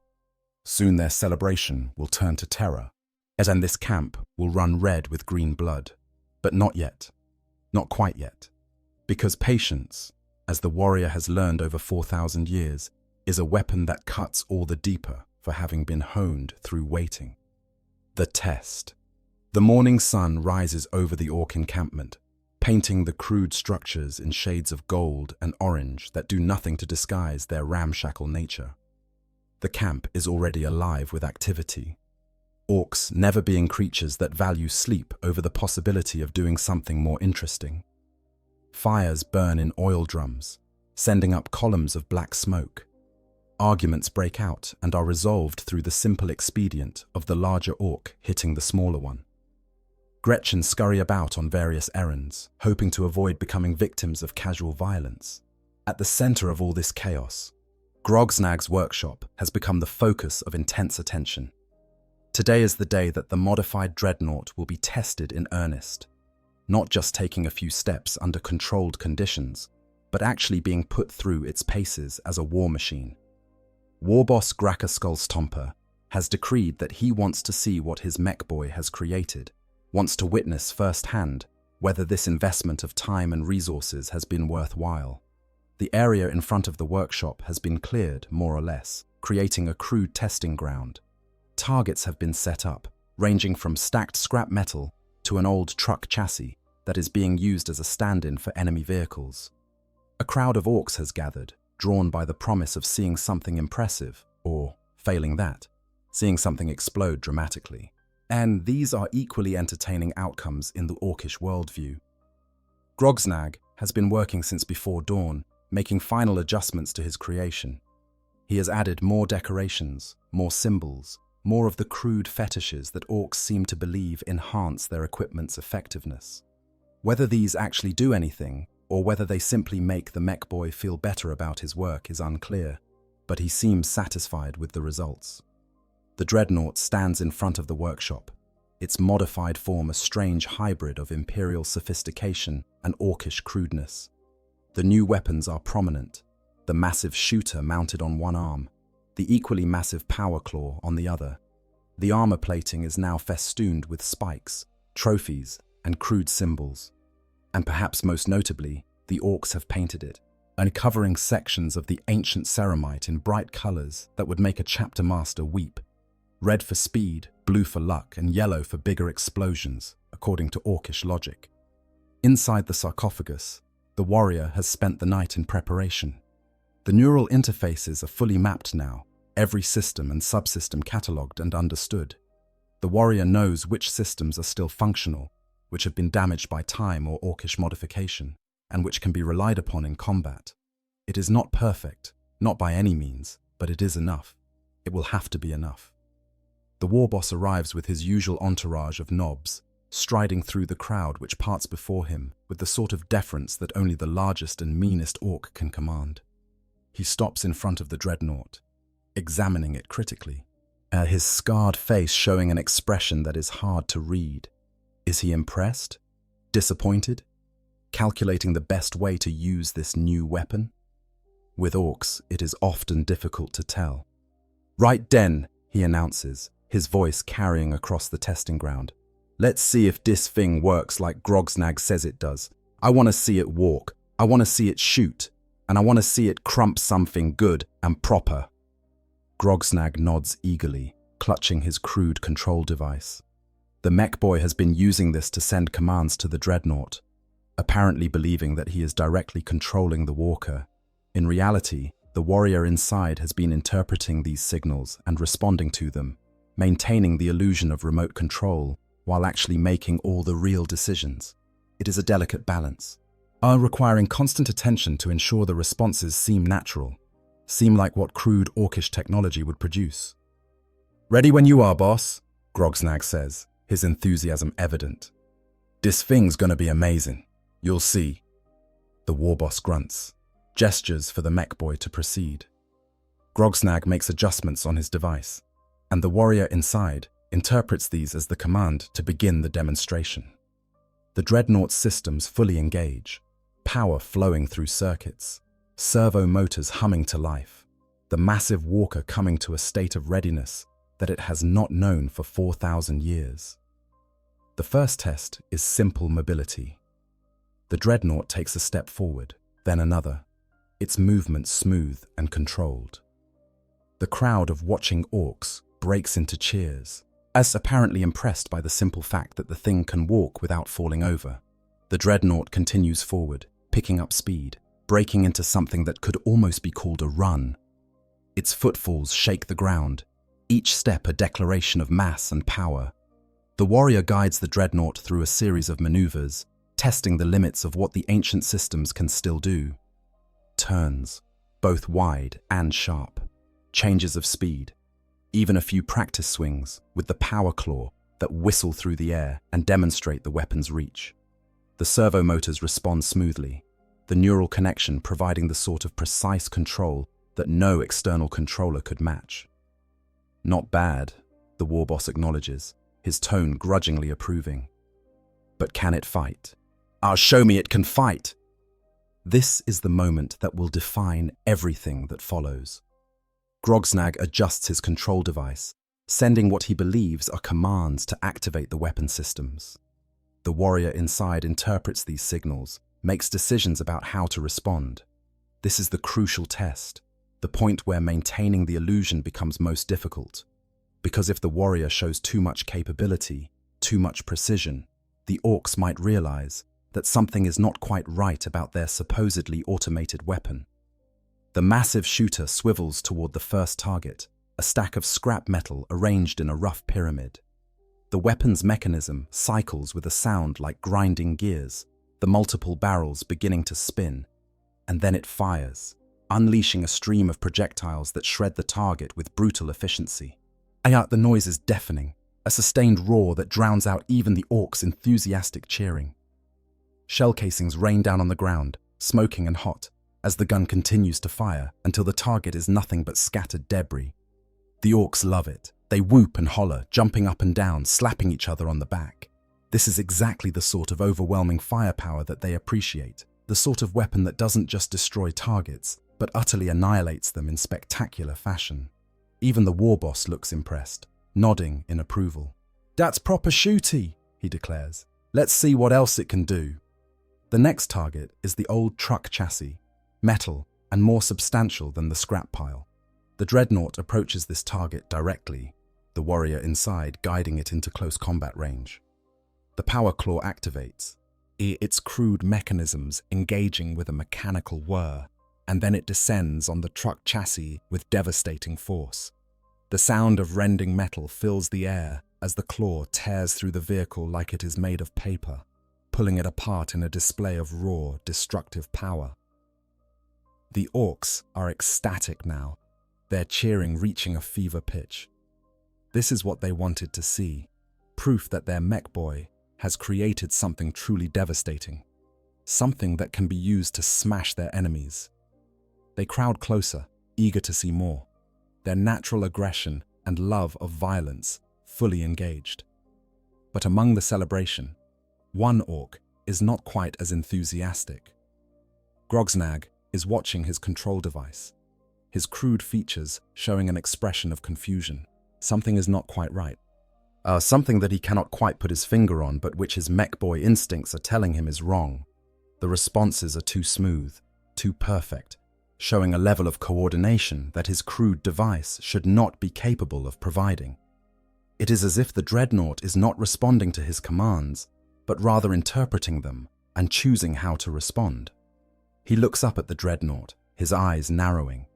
Soon their celebration will turn to terror, and this camp will run red with green blood. But not yet. Not quite yet. Because patience, as the warrior has learned over 4,000 years, is a weapon that cuts all the deeper for having been honed through waiting. The test. The morning sun rises over the orc encampment, painting the crude structures in shades of gold and orange that do nothing to disguise their ramshackle nature. The camp is already alive with activity. Orcs never being creatures that value sleep over the possibility of doing something more interesting. Fires burn in oil drums, sending up columns of black smoke. Arguments break out and are resolved through the simple expedient of the larger orc hitting the smaller one. Gretchen scurry about on various errands, hoping to avoid becoming victims of casual violence. At the center of all this chaos, Grogsnag's workshop has become the focus of intense attention. Today is the day that the modified Dreadnought will be tested in earnest, not just taking a few steps under controlled conditions, but actually being put through its paces as a war machine. Warboss Grakaskullstomper has decreed that he wants to see what his mech boy has created, wants to witness firsthand whether this investment of time and resources has been worthwhile. The area in front of the workshop has been cleared, more or less, creating a crude testing ground. Targets have been set up, ranging from stacked scrap metal to an old truck chassis that is being used as a stand-in for enemy vehicles. A crowd of orcs has gathered, drawn by the promise of seeing something impressive, or, failing that, seeing something explode dramatically. And these are equally entertaining outcomes in the orcish worldview. Grogsnag has been working since before dawn, making final adjustments to his creation. He has added more decorations, more symbols, more of the crude fetishes that orcs seem to believe enhance their equipment's effectiveness. Whether these actually do anything, or whether they simply make the mech boy feel better about his work is unclear, but he seems satisfied with the results. The Dreadnought stands in front of the workshop, its modified form a strange hybrid of imperial sophistication and orcish crudeness. The new weapons are prominent, the massive shooter mounted on one arm, the equally massive power claw on the other. The armor plating is now festooned with spikes, trophies, and crude symbols. And perhaps most notably, the orcs have painted it, uncovering sections of the ancient ceramite in bright colors that would make a chapter master weep. Red for speed, blue for luck, and yellow for bigger explosions, according to orcish logic. Inside the sarcophagus, the warrior has spent the night in preparation. The neural interfaces are fully mapped now, every system and subsystem catalogued and understood. The warrior knows which systems are still functional, which have been damaged by time or orcish modification, and which can be relied upon in combat. It is not perfect, not by any means, but it is enough. It will have to be enough. The warboss arrives with his usual entourage of knobs, striding through the crowd which parts before him with the sort of deference that only the largest and meanest orc can command. He stops in front of the Dreadnought, examining it critically, his scarred face showing an expression that is hard to read. Is he impressed? Disappointed? Calculating the best way to use this new weapon? With orcs, it is often difficult to tell. "Right den," he announces, his voice carrying across the testing ground. "Let's see if this thing works like Grogsnag says it does. I want to see it walk, I want to see it shoot, and I want to see it crump something good and proper." Grogsnag nods eagerly, clutching his crude control device. The mech boy has been using this to send commands to the Dreadnought, apparently believing that he is directly controlling the walker. In reality, the warrior inside has been interpreting these signals and responding to them, maintaining the illusion of remote control while actually making all the real decisions. It is a delicate balance, requiring constant attention to ensure the responses seem natural, seem like what crude orcish technology would produce. Ready when you are, boss, Grogsnag says, his enthusiasm evident. This thing's gonna be amazing. You'll see. The warboss grunts, gestures for the mech boy to proceed. Grogsnag makes adjustments on his device, and the warrior inside interprets these as the command to begin the demonstration. The Dreadnought's systems fully engage, power flowing through circuits, servo motors humming to life, the massive walker coming to a state of readiness that it has not known for 4,000 years. The first test is simple mobility. The Dreadnought takes a step forward, then another, its movements smooth and controlled. The crowd of watching Orks breaks into cheers, as apparently impressed by the simple fact that the thing can walk without falling over. The Dreadnought continues forward, picking up speed, breaking into something that could almost be called a run. Its footfalls shake the ground, each step a declaration of mass and power. The warrior guides the Dreadnought through a series of maneuvers, testing the limits of what the ancient systems can still do. Turns, both wide and sharp, changes of speed, even a few practice swings with the power claw that whistle through the air and demonstrate the weapon's reach. The servo motors respond smoothly, the neural connection providing the sort of precise control that no external controller could match. Not bad, the warboss acknowledges, his tone grudgingly approving. But can it fight? Show me it can fight! This is the moment that will define everything that follows. Grogsnag adjusts his control device, sending what he believes are commands to activate the weapon systems. The warrior inside interprets these signals, makes decisions about how to respond. This is the crucial test, the point where maintaining the illusion becomes most difficult. Because if the warrior shows too much capability, too much precision, the Orks might realize that something is not quite right about their supposedly automated weapon. The massive shooter swivels toward the first target, a stack of scrap metal arranged in a rough pyramid. The weapon's mechanism cycles with a sound like grinding gears, the multiple barrels beginning to spin, and then it fires, unleashing a stream of projectiles that shred the target with brutal efficiency. The noise is deafening, a sustained roar that drowns out even the Orks' enthusiastic cheering. Shell casings rain down on the ground, smoking and hot, as the gun continues to fire until the target is nothing but scattered debris. The Orks love it. They whoop and holler, jumping up and down, slapping each other on the back. This is exactly the sort of overwhelming firepower that they appreciate, the sort of weapon that doesn't just destroy targets, but utterly annihilates them in spectacular fashion. Even the warboss looks impressed, nodding in approval. "That's proper shooty," he declares. "Let's see what else it can do." The next target is the old truck chassis, metal and more substantial than the scrap pile. The Dreadnought approaches this target directly, the warrior inside guiding it into close combat range. The power claw activates, its crude mechanisms engaging with a mechanical whir, and then it descends on the truck chassis with devastating force. The sound of rending metal fills the air as the claw tears through the vehicle like it is made of paper, pulling it apart in a display of raw, destructive power. The Orks are ecstatic now, their cheering reaching a fever pitch. This is what they wanted to see, proof that their mech boy has created something truly devastating, something that can be used to smash their enemies. They crowd closer, eager to see more, their natural aggression and love of violence fully engaged. But among the celebration, one Ork is not quite as enthusiastic. Grogsnag is watching his control device, his crude features showing an expression of confusion. Something is not quite right. Something that he cannot quite put his finger on, but which his mech boy instincts are telling him is wrong. The responses are too smooth, too perfect, showing a level of coordination that his crude device should not be capable of providing. It is as if the Dreadnought is not responding to his commands, but rather interpreting them and choosing how to respond. He looks up at the Dreadnought, his eyes narrowing.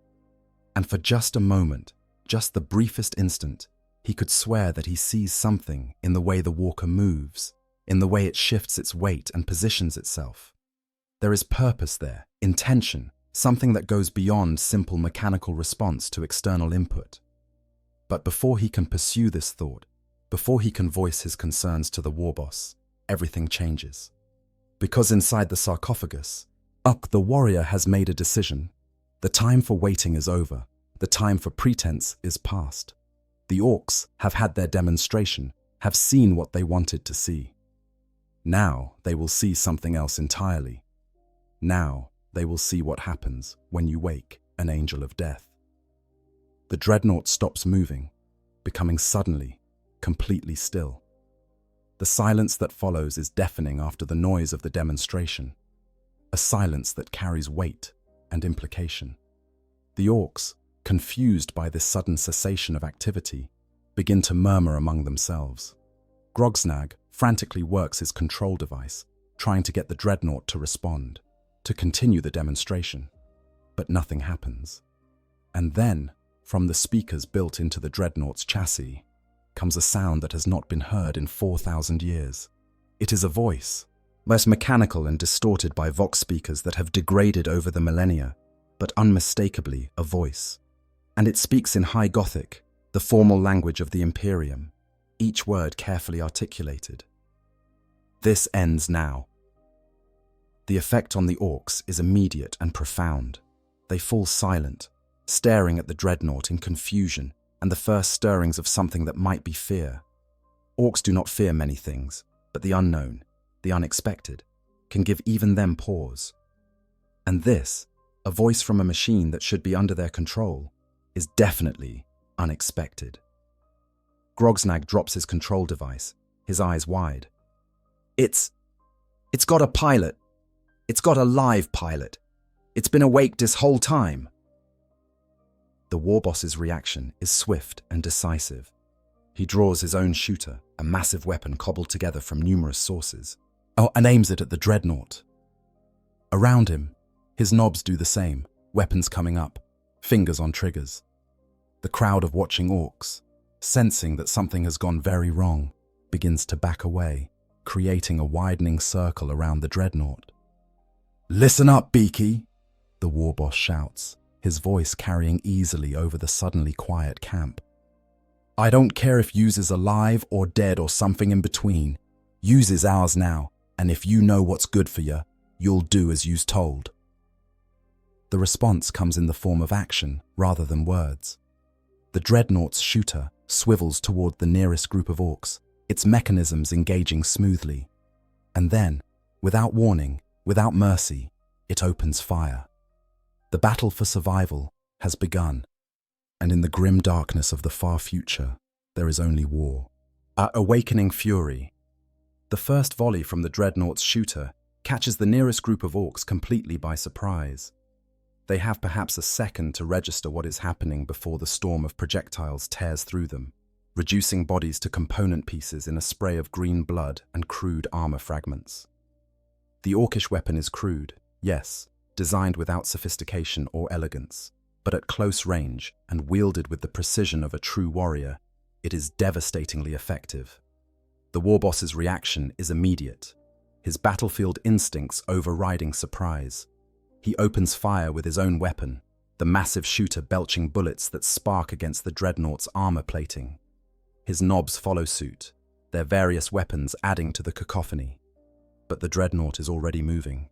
And for just a moment, just the briefest instant, he could swear that he sees something in the way the walker moves, in the way it shifts its weight and positions itself. There is purpose there, intention, something that goes beyond simple mechanical response to external input. But before he can pursue this thought, before he can voice his concerns to the war boss, everything changes. Because inside the sarcophagus, the warrior has made a decision. The time for waiting is over. The time for pretense is past. The Orks have had their demonstration, have seen what they wanted to see. Now they will see something else entirely. Now they will see what happens when you wake an angel of death. The Dreadnought stops moving, becoming suddenly, completely still. The silence that follows is deafening after the noise of the demonstration, a silence that carries weight and implication. The Orks, confused by this sudden cessation of activity, begin to murmur among themselves. Grogsnag frantically works his control device, trying to get the Dreadnought to respond, to continue the demonstration. But nothing happens. And then, from the speakers built into the Dreadnought's chassis, comes a sound that has not been heard in 4,000 years. It is a voice, less mechanical and distorted by vox speakers that have degraded over the millennia, but unmistakably a voice. And it speaks in High Gothic, the formal language of the Imperium, each word carefully articulated. This ends now. The effect on the Orks is immediate and profound. They fall silent, staring at the Dreadnought in confusion and the first stirrings of something that might be fear. Orks do not fear many things, but the unknown, the unexpected, can give even them pause. And this, a voice from a machine that should be under their control, is definitely unexpected. Grogsnag drops his control device, his eyes wide. It's got a pilot. It's got a live pilot. It's been awake this whole time. The war boss's reaction is swift and decisive. He draws his own shooter, a massive weapon cobbled together from numerous sources, and aims it at the Dreadnought. Around him, his knobs do the same, weapons coming up, fingers on triggers. The crowd of watching Orks, sensing that something has gone very wrong, begins to back away, creating a widening circle around the Dreadnought. "Listen up, Beaky," the war boss shouts, his voice carrying easily over the suddenly quiet camp. "I don't care if yous is alive or dead or something in between. Yous is ours now, and if you know what's good for you, you'll do as yous told." The response comes in the form of action rather than words. The Dreadnought's shooter swivels toward the nearest group of Orks, its mechanisms engaging smoothly. And then, without warning, without mercy, it opens fire. The battle for survival has begun, and in the grim darkness of the far future, there is only war. Awakening fury. The first volley from the Dreadnought's shooter catches the nearest group of Orks completely by surprise. They have perhaps a second to register what is happening before the storm of projectiles tears through them, reducing bodies to component pieces in a spray of green blood and crude armor fragments. The Orkish weapon is crude, yes, designed without sophistication or elegance, but at close range and wielded with the precision of a true warrior, it is devastatingly effective. The war boss's reaction is immediate, his battlefield instincts overriding surprise. He opens fire with his own weapon, the massive shooter belching bullets that spark against the Dreadnought's armor plating. His knobs follow suit, their various weapons adding to the cacophony. But the Dreadnought is already moving,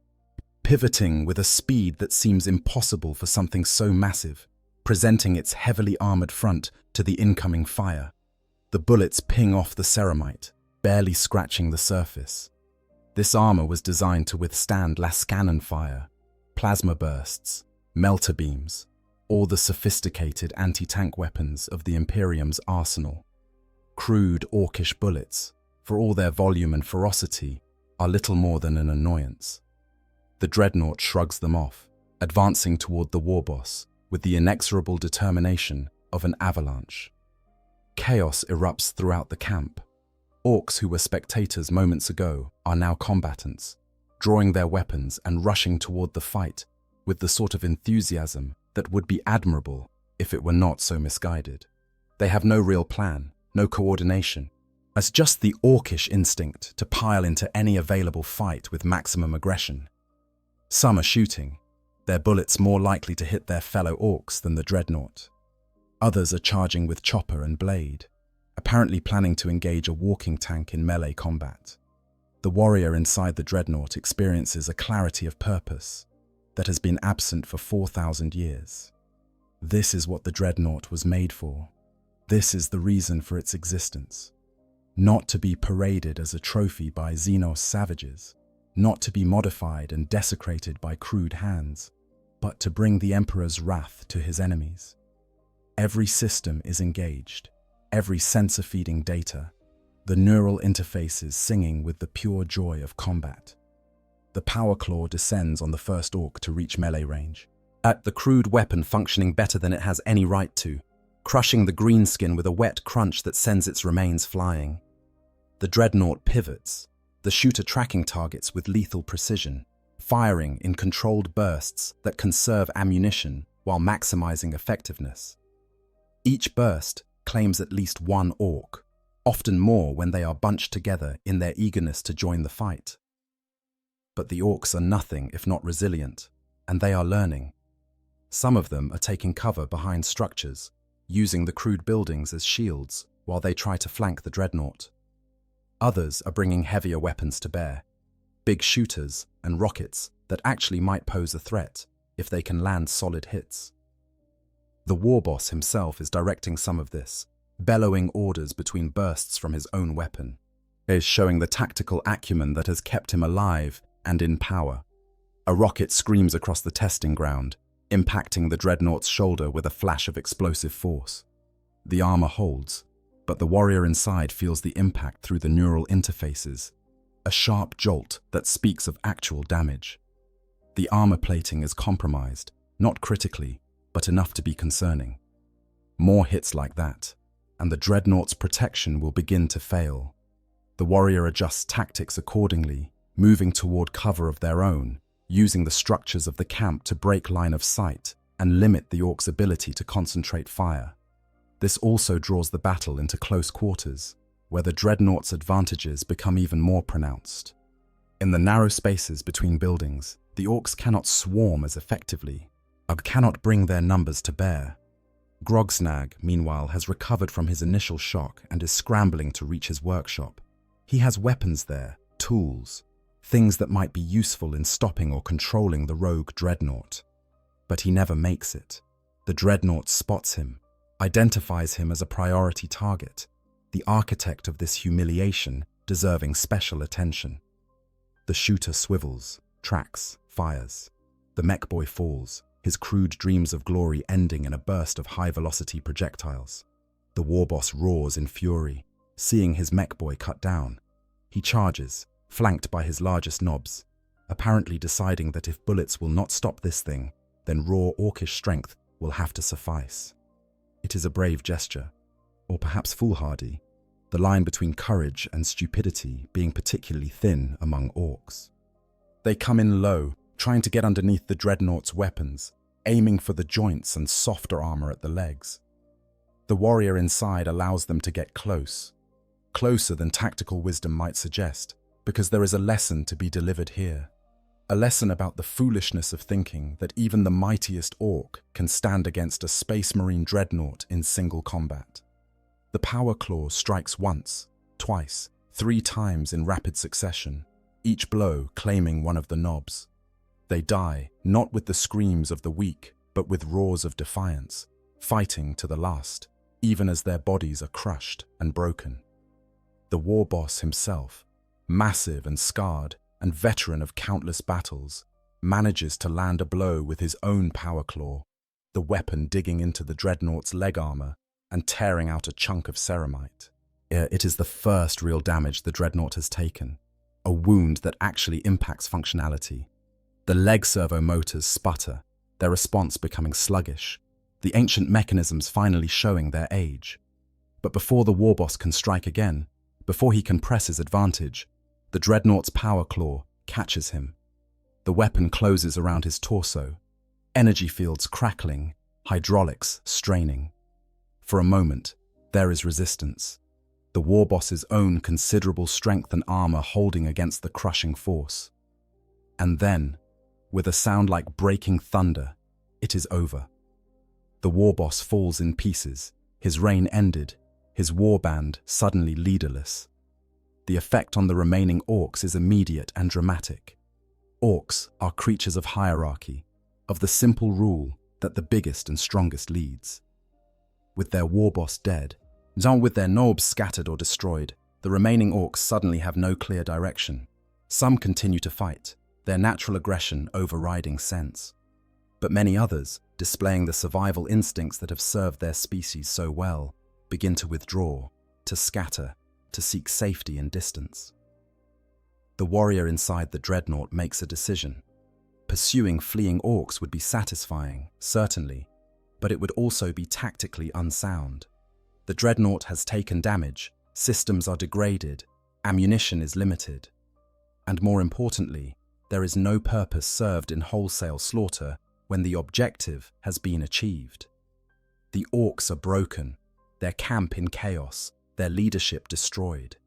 pivoting with a speed that seems impossible for something so massive, presenting its heavily armored front to the incoming fire. The bullets ping off the ceramite, barely scratching the surface. This armor was designed to withstand lascannon fire, plasma bursts, melter beams, all the sophisticated anti-tank weapons of the Imperium's arsenal. Crude Orkish bullets, for all their volume and ferocity, are little more than an annoyance. The Dreadnought shrugs them off, advancing toward the war boss with the inexorable determination of an avalanche. Chaos erupts throughout the camp. Orks who were spectators moments ago are now combatants, drawing their weapons and rushing toward the fight with the sort of enthusiasm that would be admirable if it were not so misguided. They have no real plan, no coordination, as just the Orkish instinct to pile into any available fight with maximum aggression. Some are shooting, their bullets more likely to hit their fellow Orks than the Dreadnought. Others are charging with chopper and blade, apparently planning to engage a walking tank in melee combat. The warrior inside the Dreadnought experiences a clarity of purpose that has been absent for 4,000 years. This is what the Dreadnought was made for. This is the reason for its existence. Not to be paraded as a trophy by Xenos savages, not to be modified and desecrated by crude hands, but to bring the Emperor's wrath to his enemies. Every system is engaged, every sensor feeding data, the neural interfaces singing with the pure joy of combat. The power claw descends on the first orc to reach melee range, at the crude weapon functioning better than it has any right to, crushing the greenskin with a wet crunch that sends its remains flying. The Dreadnought pivots, the shooter tracking targets with lethal precision, firing in controlled bursts that conserve ammunition while maximizing effectiveness. Each burst claims at least one orc, often more when they are bunched together in their eagerness to join the fight. But the orcs are nothing if not resilient, and they are learning. Some of them are taking cover behind structures, using the crude buildings as shields while they try to flank the Dreadnought. Others are bringing heavier weapons to bear, big shooters and rockets that actually might pose a threat if they can land solid hits. The war boss himself is directing some of this, bellowing orders between bursts from his own weapon. He is showing the tactical acumen that has kept him alive and in power. A rocket screams across the testing ground, impacting the Dreadnought's shoulder with a flash of explosive force. The armor holds, but the warrior inside feels the impact through the neural interfaces, a sharp jolt that speaks of actual damage. The armor plating is compromised, not critically, but enough to be concerning. More hits like that, and the Dreadnought's protection will begin to fail. The warrior adjusts tactics accordingly, moving toward cover of their own, using the structures of the camp to break line of sight and limit the orc's ability to concentrate fire. This also draws the battle into close quarters, where the Dreadnought's advantages become even more pronounced. In the narrow spaces between buildings, the orcs cannot swarm as effectively, or cannot bring their numbers to bear. Grogsnag, meanwhile, has recovered from his initial shock and is scrambling to reach his workshop. He has weapons there, tools, things that might be useful in stopping or controlling the rogue Dreadnought. But he never makes it. The Dreadnought spots him, identifies him as a priority target, the architect of this humiliation deserving special attention. The shooter swivels, tracks, fires. The mech boy falls, his crude dreams of glory ending in a burst of high-velocity projectiles. The war boss roars in fury, seeing his mech boy cut down. He charges, flanked by his largest knobs, apparently deciding that if bullets will not stop this thing, then raw orcish strength will have to suffice. It is a brave gesture, or perhaps foolhardy, the line between courage and stupidity being particularly thin among orcs. They come in low, trying to get underneath the Dreadnought's weapons, aiming for the joints and softer armor at the legs. The warrior inside allows them to get close, closer than tactical wisdom might suggest, because there is a lesson to be delivered here. A lesson about the foolishness of thinking that even the mightiest orc can stand against a Space Marine Dreadnought in single combat. The power claw strikes once, twice, 3 times in rapid succession, each blow claiming one of the knobs. They die, not with the screams of the weak, but with roars of defiance, fighting to the last, even as their bodies are crushed and broken. The war boss himself, massive and scarred, and veteran of countless battles, manages to land a blow with his own power claw, the weapon digging into the Dreadnought's leg armor and tearing out a chunk of ceramite. It is the first real damage the Dreadnought has taken, a wound that actually impacts functionality. The leg servo motors sputter, their response becoming sluggish, the ancient mechanisms finally showing their age. But before the war boss can strike again, before he can press his advantage, the Dreadnought's power claw catches him. The weapon closes around his torso, energy fields crackling, hydraulics straining. For a moment, there is resistance, the war boss's own considerable strength and armor holding against the crushing force. And then, with a sound like breaking thunder, it is over. The warboss falls in pieces, his reign ended, his warband suddenly leaderless. The effect on the remaining orcs is immediate and dramatic. Orcs are creatures of hierarchy, of the simple rule that the biggest and strongest leads. With their warboss dead, and with their nobs scattered or destroyed, the remaining orcs suddenly have no clear direction. Some continue to fight, their natural aggression overriding sense. But many others, displaying the survival instincts that have served their species so well, begin to withdraw, to scatter, to seek safety and distance. The warrior inside the Dreadnought makes a decision. Pursuing fleeing orcs would be satisfying, certainly, but it would also be tactically unsound. The Dreadnought has taken damage, systems are degraded, ammunition is limited. And more importantly, there is no purpose served in wholesale slaughter when the objective has been achieved. The orcs are broken, their camp in chaos, their leadership destroyed.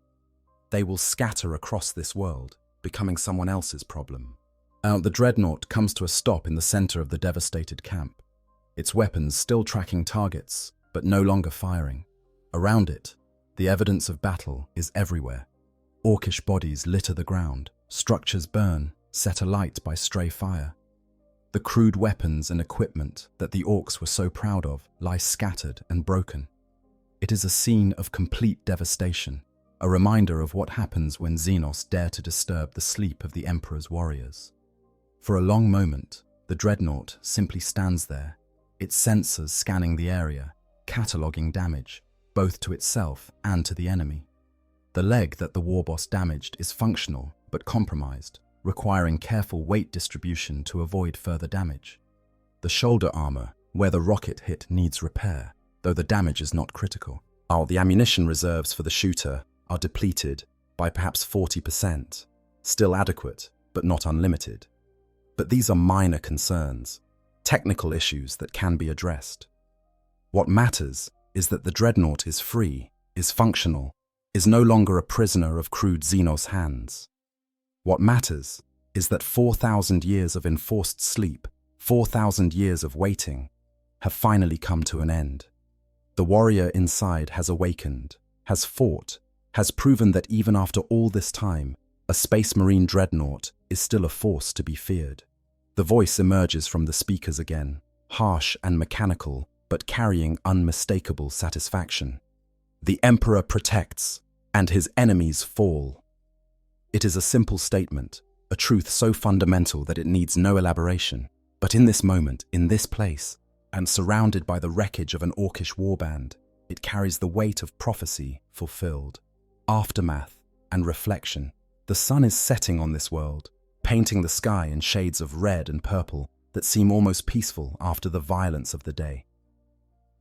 They will scatter across this world, becoming someone else's problem. The Dreadnought comes to a stop in the center of the devastated camp. Its weapons still tracking targets, but no longer firing. Around it, the evidence of battle is everywhere. Orcish bodies litter the ground, structures burn, set alight by stray fire. The crude weapons and equipment that the orcs were so proud of lie scattered and broken. It is a scene of complete devastation, a reminder of what happens when Xenos dare to disturb the sleep of the Emperor's warriors. For a long moment, the Dreadnought simply stands there, its sensors scanning the area, cataloguing damage, both to itself and to the enemy. The leg that the warboss damaged is functional but compromised, requiring careful weight distribution to avoid further damage. The shoulder armor, where the rocket hit, needs repair, though the damage is not critical. While the ammunition reserves for the shooter are depleted by perhaps 40%, still adequate but not unlimited. But these are minor concerns, technical issues that can be addressed. What matters is that the Dreadnought is free, is functional, is no longer a prisoner of crude Xenos hands. What matters is that 4,000 years of enforced sleep, 4,000 years of waiting, have finally come to an end. The warrior inside has awakened, has fought, has proven that even after all this time, a Space Marine Dreadnought is still a force to be feared. The voice emerges from the speakers again, harsh and mechanical, but carrying unmistakable satisfaction. The Emperor protects, and his enemies fall. It is a simple statement, a truth so fundamental that it needs no elaboration. But in this moment, in this place, and surrounded by the wreckage of an Orkish warband, it carries the weight of prophecy fulfilled. Aftermath and reflection. The sun is setting on this world, painting the sky in shades of red and purple that seem almost peaceful after the violence of the day.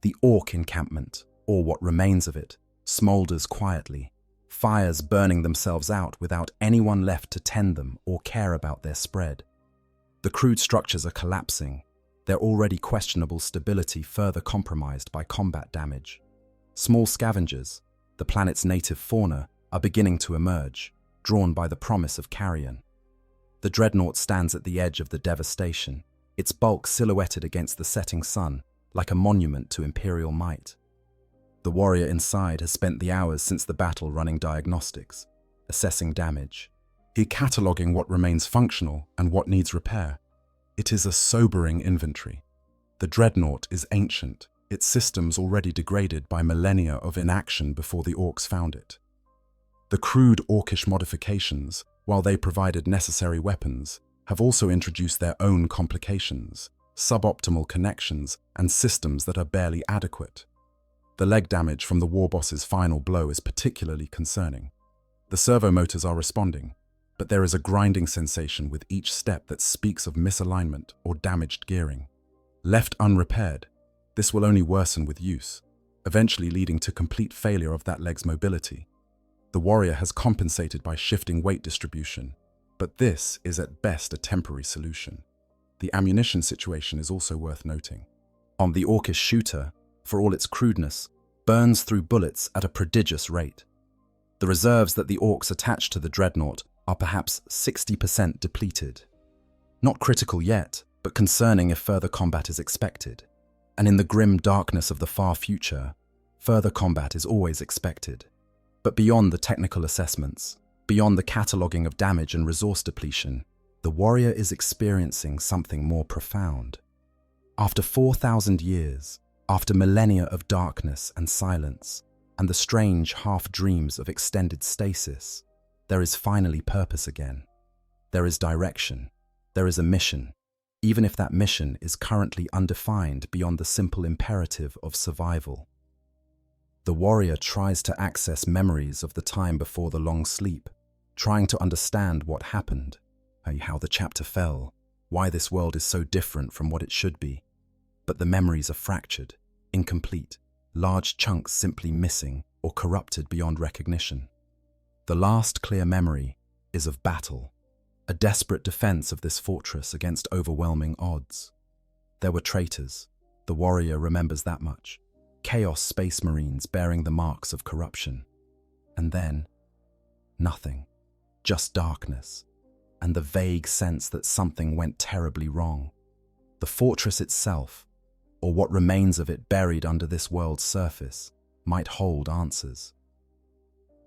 The Ork encampment, or what remains of it, smoulders quietly, fires burning themselves out without anyone left to tend them or care about their spread. The crude structures are collapsing, their already questionable stability further compromised by combat damage. Small scavengers, the planet's native fauna, are beginning to emerge, drawn by the promise of carrion. The Dreadnought stands at the edge of the devastation, its bulk silhouetted against the setting sun, like a monument to Imperial might. The warrior inside has spent the hours since the battle running diagnostics, assessing damage. He cataloguing what remains functional and what needs repair. It is a sobering inventory. The Dreadnought is ancient, its systems already degraded by millennia of inaction before the Orks found it. The crude Orkish modifications, while they provided necessary weapons, have also introduced their own complications, suboptimal connections, and systems that are barely adequate. The leg damage from the warboss's final blow is particularly concerning. The servo motors are responding, but there is a grinding sensation with each step that speaks of misalignment or damaged gearing. Left unrepaired, this will only worsen with use, eventually leading to complete failure of that leg's mobility. The warrior has compensated by shifting weight distribution, but this is at best a temporary solution. The ammunition situation is also worth noting. The Orkish shooter, for all its crudeness, burns through bullets at a prodigious rate. The reserves that the Orks attach to the Dreadnought are perhaps 60% depleted. Not critical yet, but concerning if further combat is expected. and in the grim darkness of the far future, further combat is always expected. But beyond the technical assessments, beyond the cataloguing of damage and resource depletion, the warrior is experiencing something more profound. After 4,000 years, after millennia of darkness and silence, and the strange half-dreams of extended stasis, there is finally purpose again. There is direction. There is a mission, even if that mission is currently undefined beyond the simple imperative of survival. The warrior tries to access memories of the time before the long sleep, trying to understand what happened, how the chapter fell, why this world is so different from what it should be. But the memories are fractured, incomplete, large chunks simply missing or corrupted beyond recognition. The last clear memory is of battle, a desperate defense of this fortress against overwhelming odds. There were traitors, the warrior remembers that much, chaos space marines bearing the marks of corruption. And then, nothing, just darkness, and the vague sense that something went terribly wrong. The fortress itself, or what remains of it buried under this world's surface, might hold answers.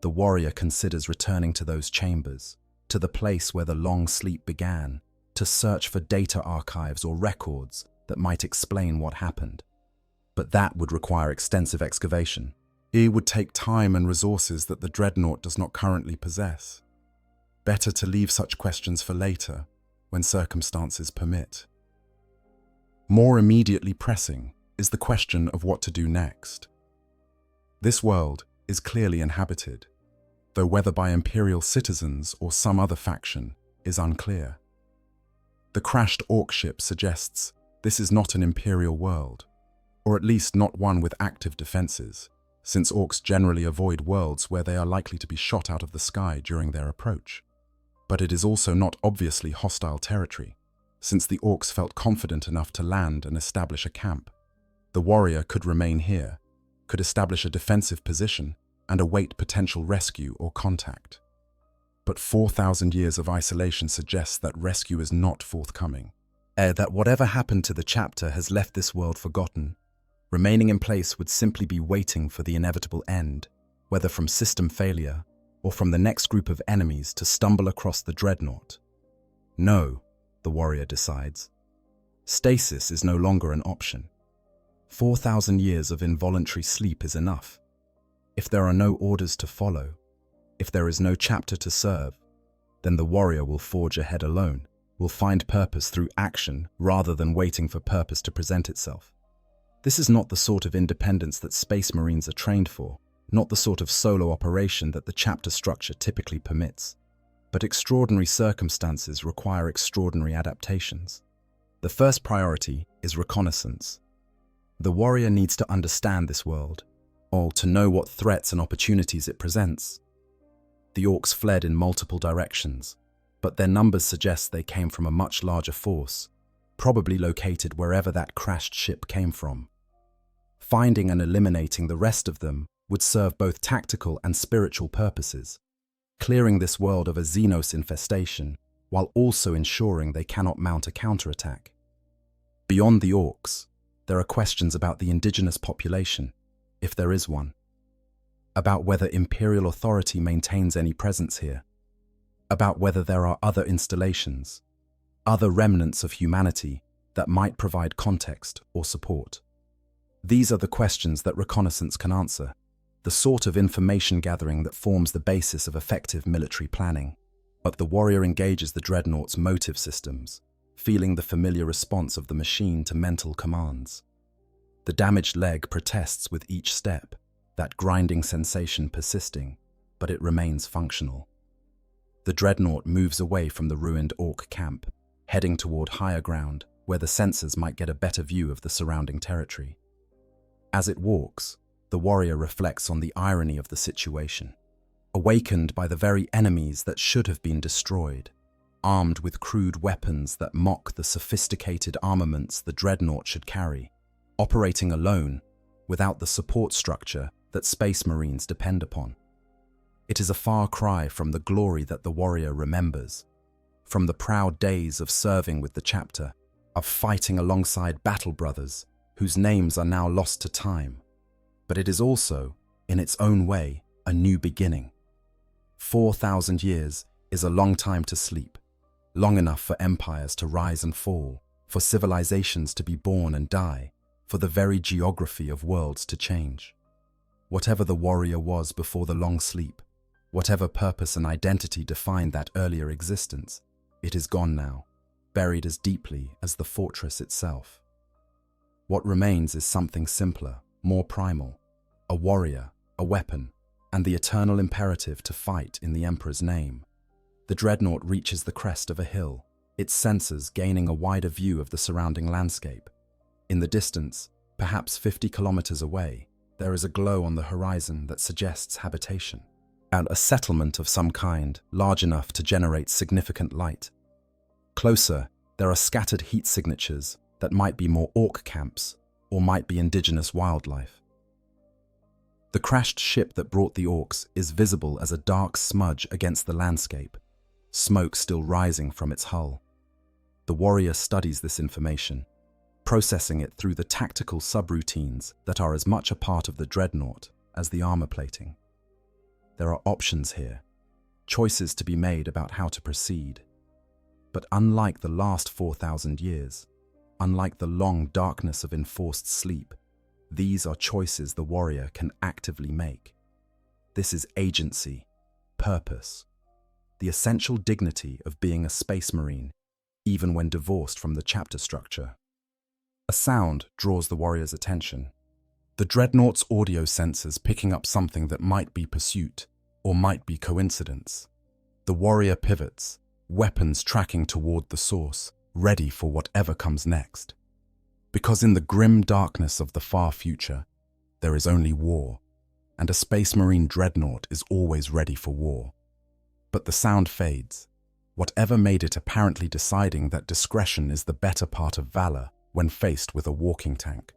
The warrior considers returning to those chambers, to the place where the long sleep began, to search for data archives or records that might explain what happened. But that would require extensive excavation. It would take time and resources that the Dreadnought does not currently possess. Better to leave such questions for later, when circumstances permit. More immediately pressing is the question of what to do next. This world is clearly inhabited, though whether by Imperial citizens or some other faction is unclear. The crashed Ork ship suggests this is not an Imperial world, or at least not one with active defenses, since Orks generally avoid worlds where they are likely to be shot out of the sky during their approach. But it is also not obviously hostile territory, since the Orks felt confident enough to land and establish a camp. The warrior could remain here, could establish a defensive position, and await potential rescue or contact. But 4,000 years of isolation suggests that rescue is not forthcoming. That whatever happened to the chapter has left this world forgotten. Remaining in place would simply be waiting for the inevitable end, whether from system failure or from the next group of enemies to stumble across the Dreadnought. No, the warrior decides. Stasis is no longer an option. 4,000 years of involuntary sleep is enough. If there are no orders to follow, if there is no chapter to serve, then the warrior will forge ahead alone, will find purpose through action rather than waiting for purpose to present itself. This is not the sort of independence that Space Marines are trained for, not the sort of solo operation that the chapter structure typically permits. But extraordinary circumstances require extraordinary adaptations. The first priority is reconnaissance. The warrior needs to understand this world, or to know what threats and opportunities it presents. The Orks fled in multiple directions, but their numbers suggest they came from a much larger force, probably located wherever that crashed ship came from. Finding and eliminating the rest of them would serve both tactical and spiritual purposes, clearing this world of a Xenos infestation while also ensuring they cannot mount a counterattack. Beyond the Orks, there are questions about the indigenous population, if there is one, about whether Imperial authority maintains any presence here, about whether there are other installations, other remnants of humanity that might provide context or support. These are the questions that reconnaissance can answer, the sort of information gathering that forms the basis of effective military planning. But the warrior engages the Dreadnought's motive systems, feeling the familiar response of the machine to mental commands. The damaged leg protests with each step, that grinding sensation persisting, but it remains functional. The Dreadnought moves away from the ruined Ork camp, heading toward higher ground where the sensors might get a better view of the surrounding territory. As it walks, the warrior reflects on the irony of the situation. Awakened by the very enemies that should have been destroyed, armed with crude weapons that mock the sophisticated armaments the Dreadnought should carry, operating alone, without the support structure that Space Marines depend upon. It is a far cry from the glory that the warrior remembers, from the proud days of serving with the chapter, of fighting alongside battle brothers whose names are now lost to time. But it is also, in its own way, a new beginning. 4,000 years is a long time to sleep, long enough for empires to rise and fall, for civilizations to be born and die, for the very geography of worlds to change. Whatever the warrior was before the long sleep, whatever purpose and identity defined that earlier existence, it is gone now, buried as deeply as the fortress itself. What remains is something simpler, more primal, a warrior, a weapon, and the eternal imperative to fight in the Emperor's name. The Dreadnought reaches the crest of a hill, its sensors gaining a wider view of the surrounding landscape. In the distance, perhaps 50 kilometers away, there is a glow on the horizon that suggests habitation, and a settlement of some kind, large enough to generate significant light. Closer, there are scattered heat signatures that might be more orc camps or might be indigenous wildlife. The crashed ship that brought the orcs is visible as a dark smudge against the landscape, smoke still rising from its hull. The warrior studies this information, processing it through the tactical subroutines that are as much a part of the Dreadnought as the armor plating. There are options here, choices to be made about how to proceed. But unlike the last 4,000 years, unlike the long darkness of enforced sleep, these are choices the warrior can actively make. This is agency, purpose, the essential dignity of being a space marine, even when divorced from the chapter structure. A sound draws the warrior's attention. The Dreadnought's audio sensors picking up something that might be pursuit, or might be coincidence. The warrior pivots, weapons tracking toward the source, ready for whatever comes next. Because in the grim darkness of the far future, there is only war, and a Space Marine Dreadnought is always ready for war. But the sound fades, whatever made it apparently deciding that discretion is the better part of valor when faced with a walking tank.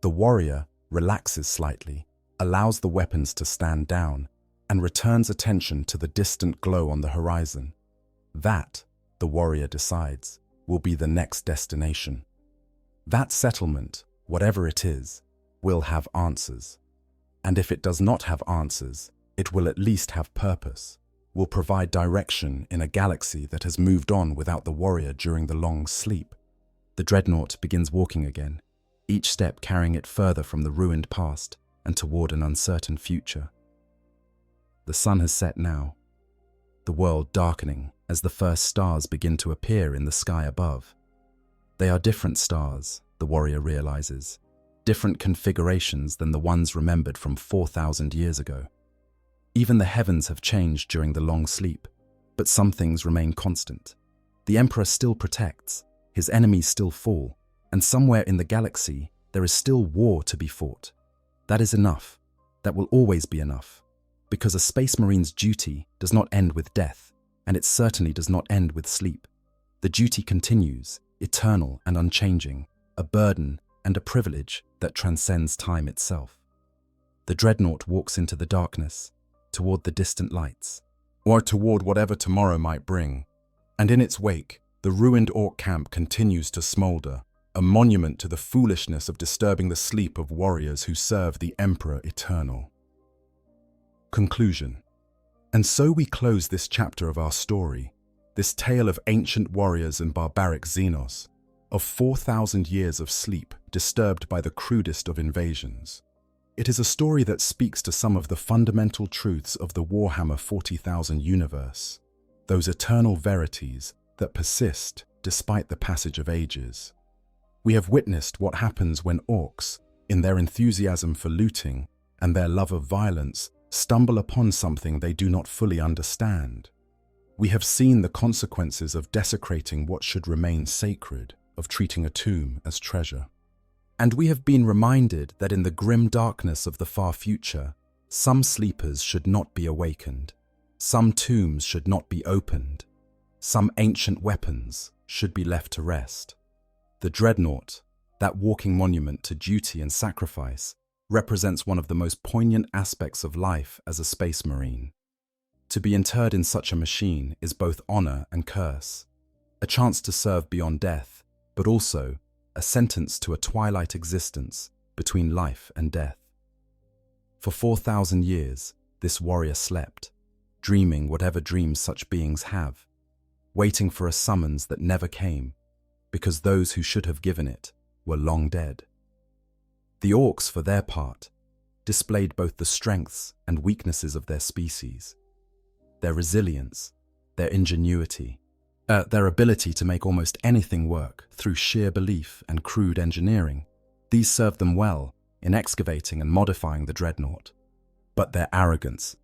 The warrior relaxes slightly, allows the weapons to stand down, and returns attention to the distant glow on the horizon. That, the warrior decides, will be the next destination. That settlement, whatever it is, will have answers. And if it does not have answers, it will at least have purpose, will provide direction in a galaxy that has moved on without the warrior during the long sleep. The Dreadnought begins walking again, each step carrying it further from the ruined past and toward an uncertain future. The sun has set now, the world darkening as the first stars begin to appear in the sky above. They are different stars, the warrior realizes, different configurations than the ones remembered from 4,000 years ago. Even the heavens have changed during the long sleep, but some things remain constant. The Emperor still protects, his enemies still fall, and somewhere in the galaxy there is still war to be fought. That is enough. That will always be enough. Because a Space Marine's duty does not end with death, and it certainly does not end with sleep. The duty continues, eternal and unchanging, a burden and a privilege that transcends time itself. The Dreadnought walks into the darkness, toward the distant lights, or toward whatever tomorrow might bring, and in its wake, the ruined Ork camp continues to smolder, a monument to the foolishness of disturbing the sleep of warriors who serve the Emperor Eternal. Conclusion. And so we close this chapter of our story, this tale of ancient warriors and barbaric Xenos, of 4,000 years of sleep disturbed by the crudest of invasions. It is a story that speaks to some of the fundamental truths of the Warhammer 40,000 universe, those eternal verities that persist despite the passage of ages. We have witnessed what happens when orcs, in their enthusiasm for looting and their love of violence, stumble upon something they do not fully understand. We have seen the consequences of desecrating what should remain sacred, of treating a tomb as treasure. And we have been reminded that in the grim darkness of the far future, some sleepers should not be awakened, some tombs should not be opened, some ancient weapons should be left to rest. The Dreadnought, that walking monument to duty and sacrifice, represents one of the most poignant aspects of life as a Space Marine. To be interred in such a machine is both honor and curse, a chance to serve beyond death, but also a sentence to a twilight existence between life and death. For 4,000 years, this warrior slept, dreaming whatever dreams such beings have, waiting for a summons that never came, because those who should have given it were long dead. The Orks, for their part, displayed both the strengths and weaknesses of their species, their resilience, their ingenuity, their ability to make almost anything work through sheer belief and crude engineering. These served them well in excavating and modifying the Dreadnought. But their arrogance,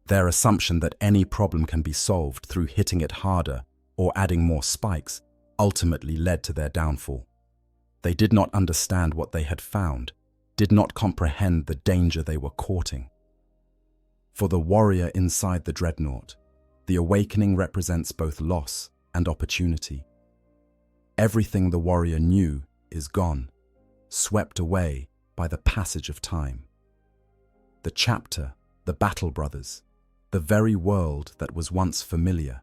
their assumption that any problem can be solved through hitting it harder or adding more spikes, ultimately led to their downfall. They did not understand what they had found, did not comprehend the danger they were courting. For the warrior inside the Dreadnought, the awakening represents both loss and opportunity. Everything the warrior knew is gone, swept away by the passage of time. The chapter, the battle brothers, the very world that was once familiar,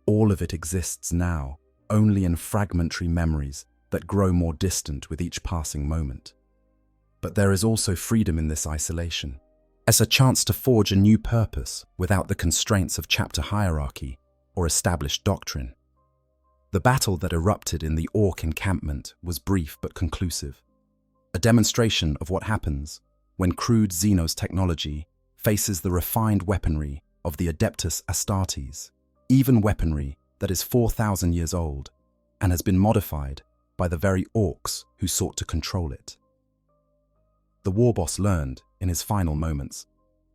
all of it exists now only in fragmentary memories that grow more distant with each passing moment. But there is also freedom in this isolation, as a chance to forge a new purpose without the constraints of chapter hierarchy or established doctrine. The battle that erupted in the Ork encampment was brief but conclusive, a demonstration of what happens when crude Xenos technology faces the refined weaponry of the Adeptus Astartes, even weaponry that is 4,000 years old and has been modified by the very Orks who sought to control it. The warboss learned, in his final moments,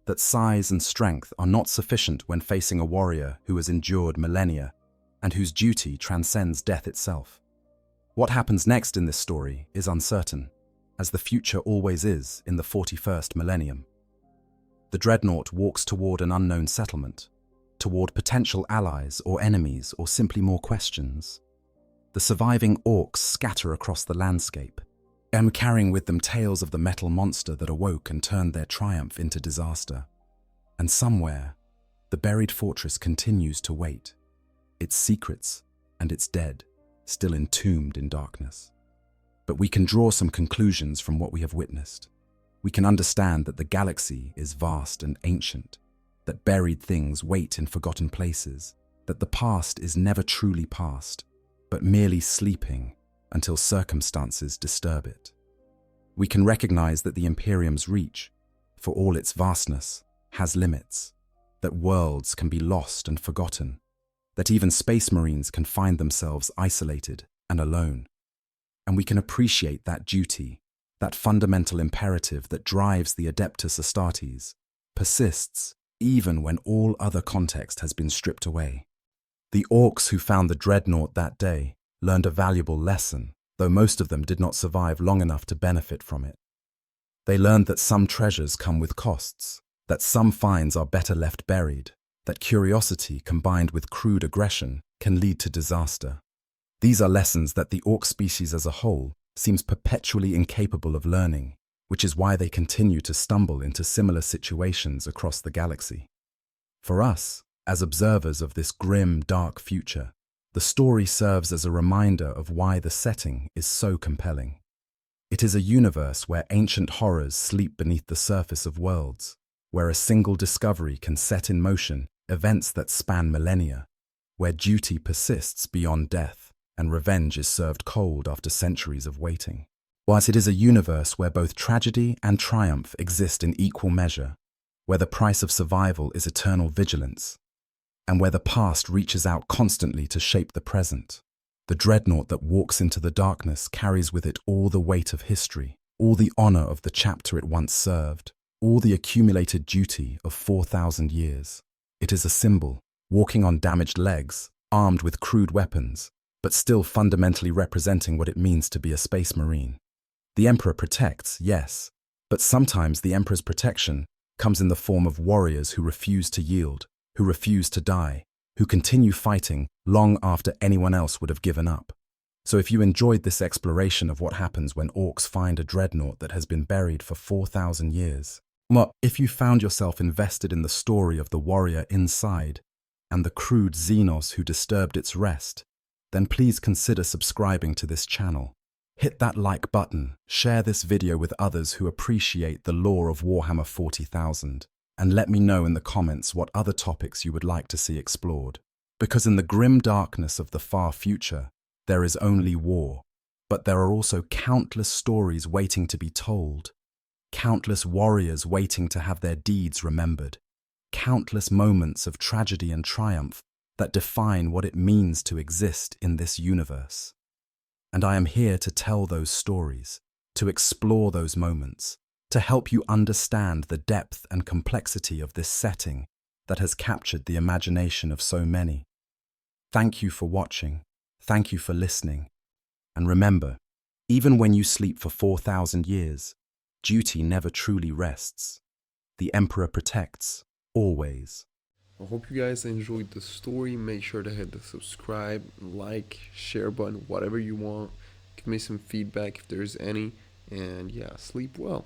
that size and strength are not sufficient when facing a warrior who has endured millennia and whose duty transcends death itself. What happens next in this story is uncertain, as the future always is in the 41st millennium. The Dreadnought walks toward an unknown settlement, toward potential allies or enemies or simply more questions. The surviving Orks scatter across the landscape, carrying with them tales of the metal monster that awoke and turned their triumph into disaster. And somewhere, the buried fortress continues to wait, its secrets and its dead still entombed in darkness. But we can draw some conclusions from what we have witnessed. We can understand that the galaxy is vast and ancient, that buried things wait in forgotten places, that the past is never truly past, but merely sleeping until circumstances disturb it. We can recognize that the Imperium's reach, for all its vastness, has limits, that worlds can be lost and forgotten, that even space marines can find themselves isolated and alone. And we can appreciate that duty, that fundamental imperative that drives the Adeptus Astartes, persists even when all other context has been stripped away. The Orks who found the Dreadnought that day learned a valuable lesson, though most of them did not survive long enough to benefit from it. They learned that some treasures come with costs, that some finds are better left buried, that curiosity combined with crude aggression can lead to disaster. These are lessons that the Ork species as a whole seems perpetually incapable of learning, which is why they continue to stumble into similar situations across the galaxy. For us, as observers of this grim, dark future, the story serves as a reminder of why the setting is so compelling. It is a universe where ancient horrors sleep beneath the surface of worlds, where a single discovery can set in motion events that span millennia, where duty persists beyond death and revenge is served cold after centuries of waiting. Whilst it is a universe where both tragedy and triumph exist in equal measure, where the price of survival is eternal vigilance, and where the past reaches out constantly to shape the present. The Dreadnought that walks into the darkness carries with it all the weight of history, all the honor of the chapter it once served, all the accumulated duty of 4,000 years. It is a symbol, walking on damaged legs, armed with crude weapons, but still fundamentally representing what it means to be a space marine. The Emperor protects, yes, but sometimes the Emperor's protection comes in the form of warriors who refuse to yield, who refuse to die, who continue fighting long after anyone else would have given up. So if you enjoyed this exploration of what happens when Orks find a Dreadnought that has been buried for 4,000 years, well, if you found yourself invested in the story of the warrior inside and the crude Xenos who disturbed its rest, then please consider subscribing to this channel. Hit that like button, share this video with others who appreciate the lore of Warhammer 40,000, and let me know in the comments what other topics you would like to see explored. Because in the grim darkness of the far future, there is only war, but there are also countless stories waiting to be told, countless warriors waiting to have their deeds remembered, countless moments of tragedy and triumph that define what it means to exist in this universe. And I am here to tell those stories, to explore those moments, to help you understand the depth and complexity of this setting that has captured the imagination of so many. Thank you for watching, thank you for listening, and remember, even when you sleep for 4,000 years, duty never truly rests. The Emperor protects, always. I hope you guys enjoyed the story. Make sure to hit the subscribe, like, share button, whatever you want. Give me some feedback if there's any. And yeah, sleep well.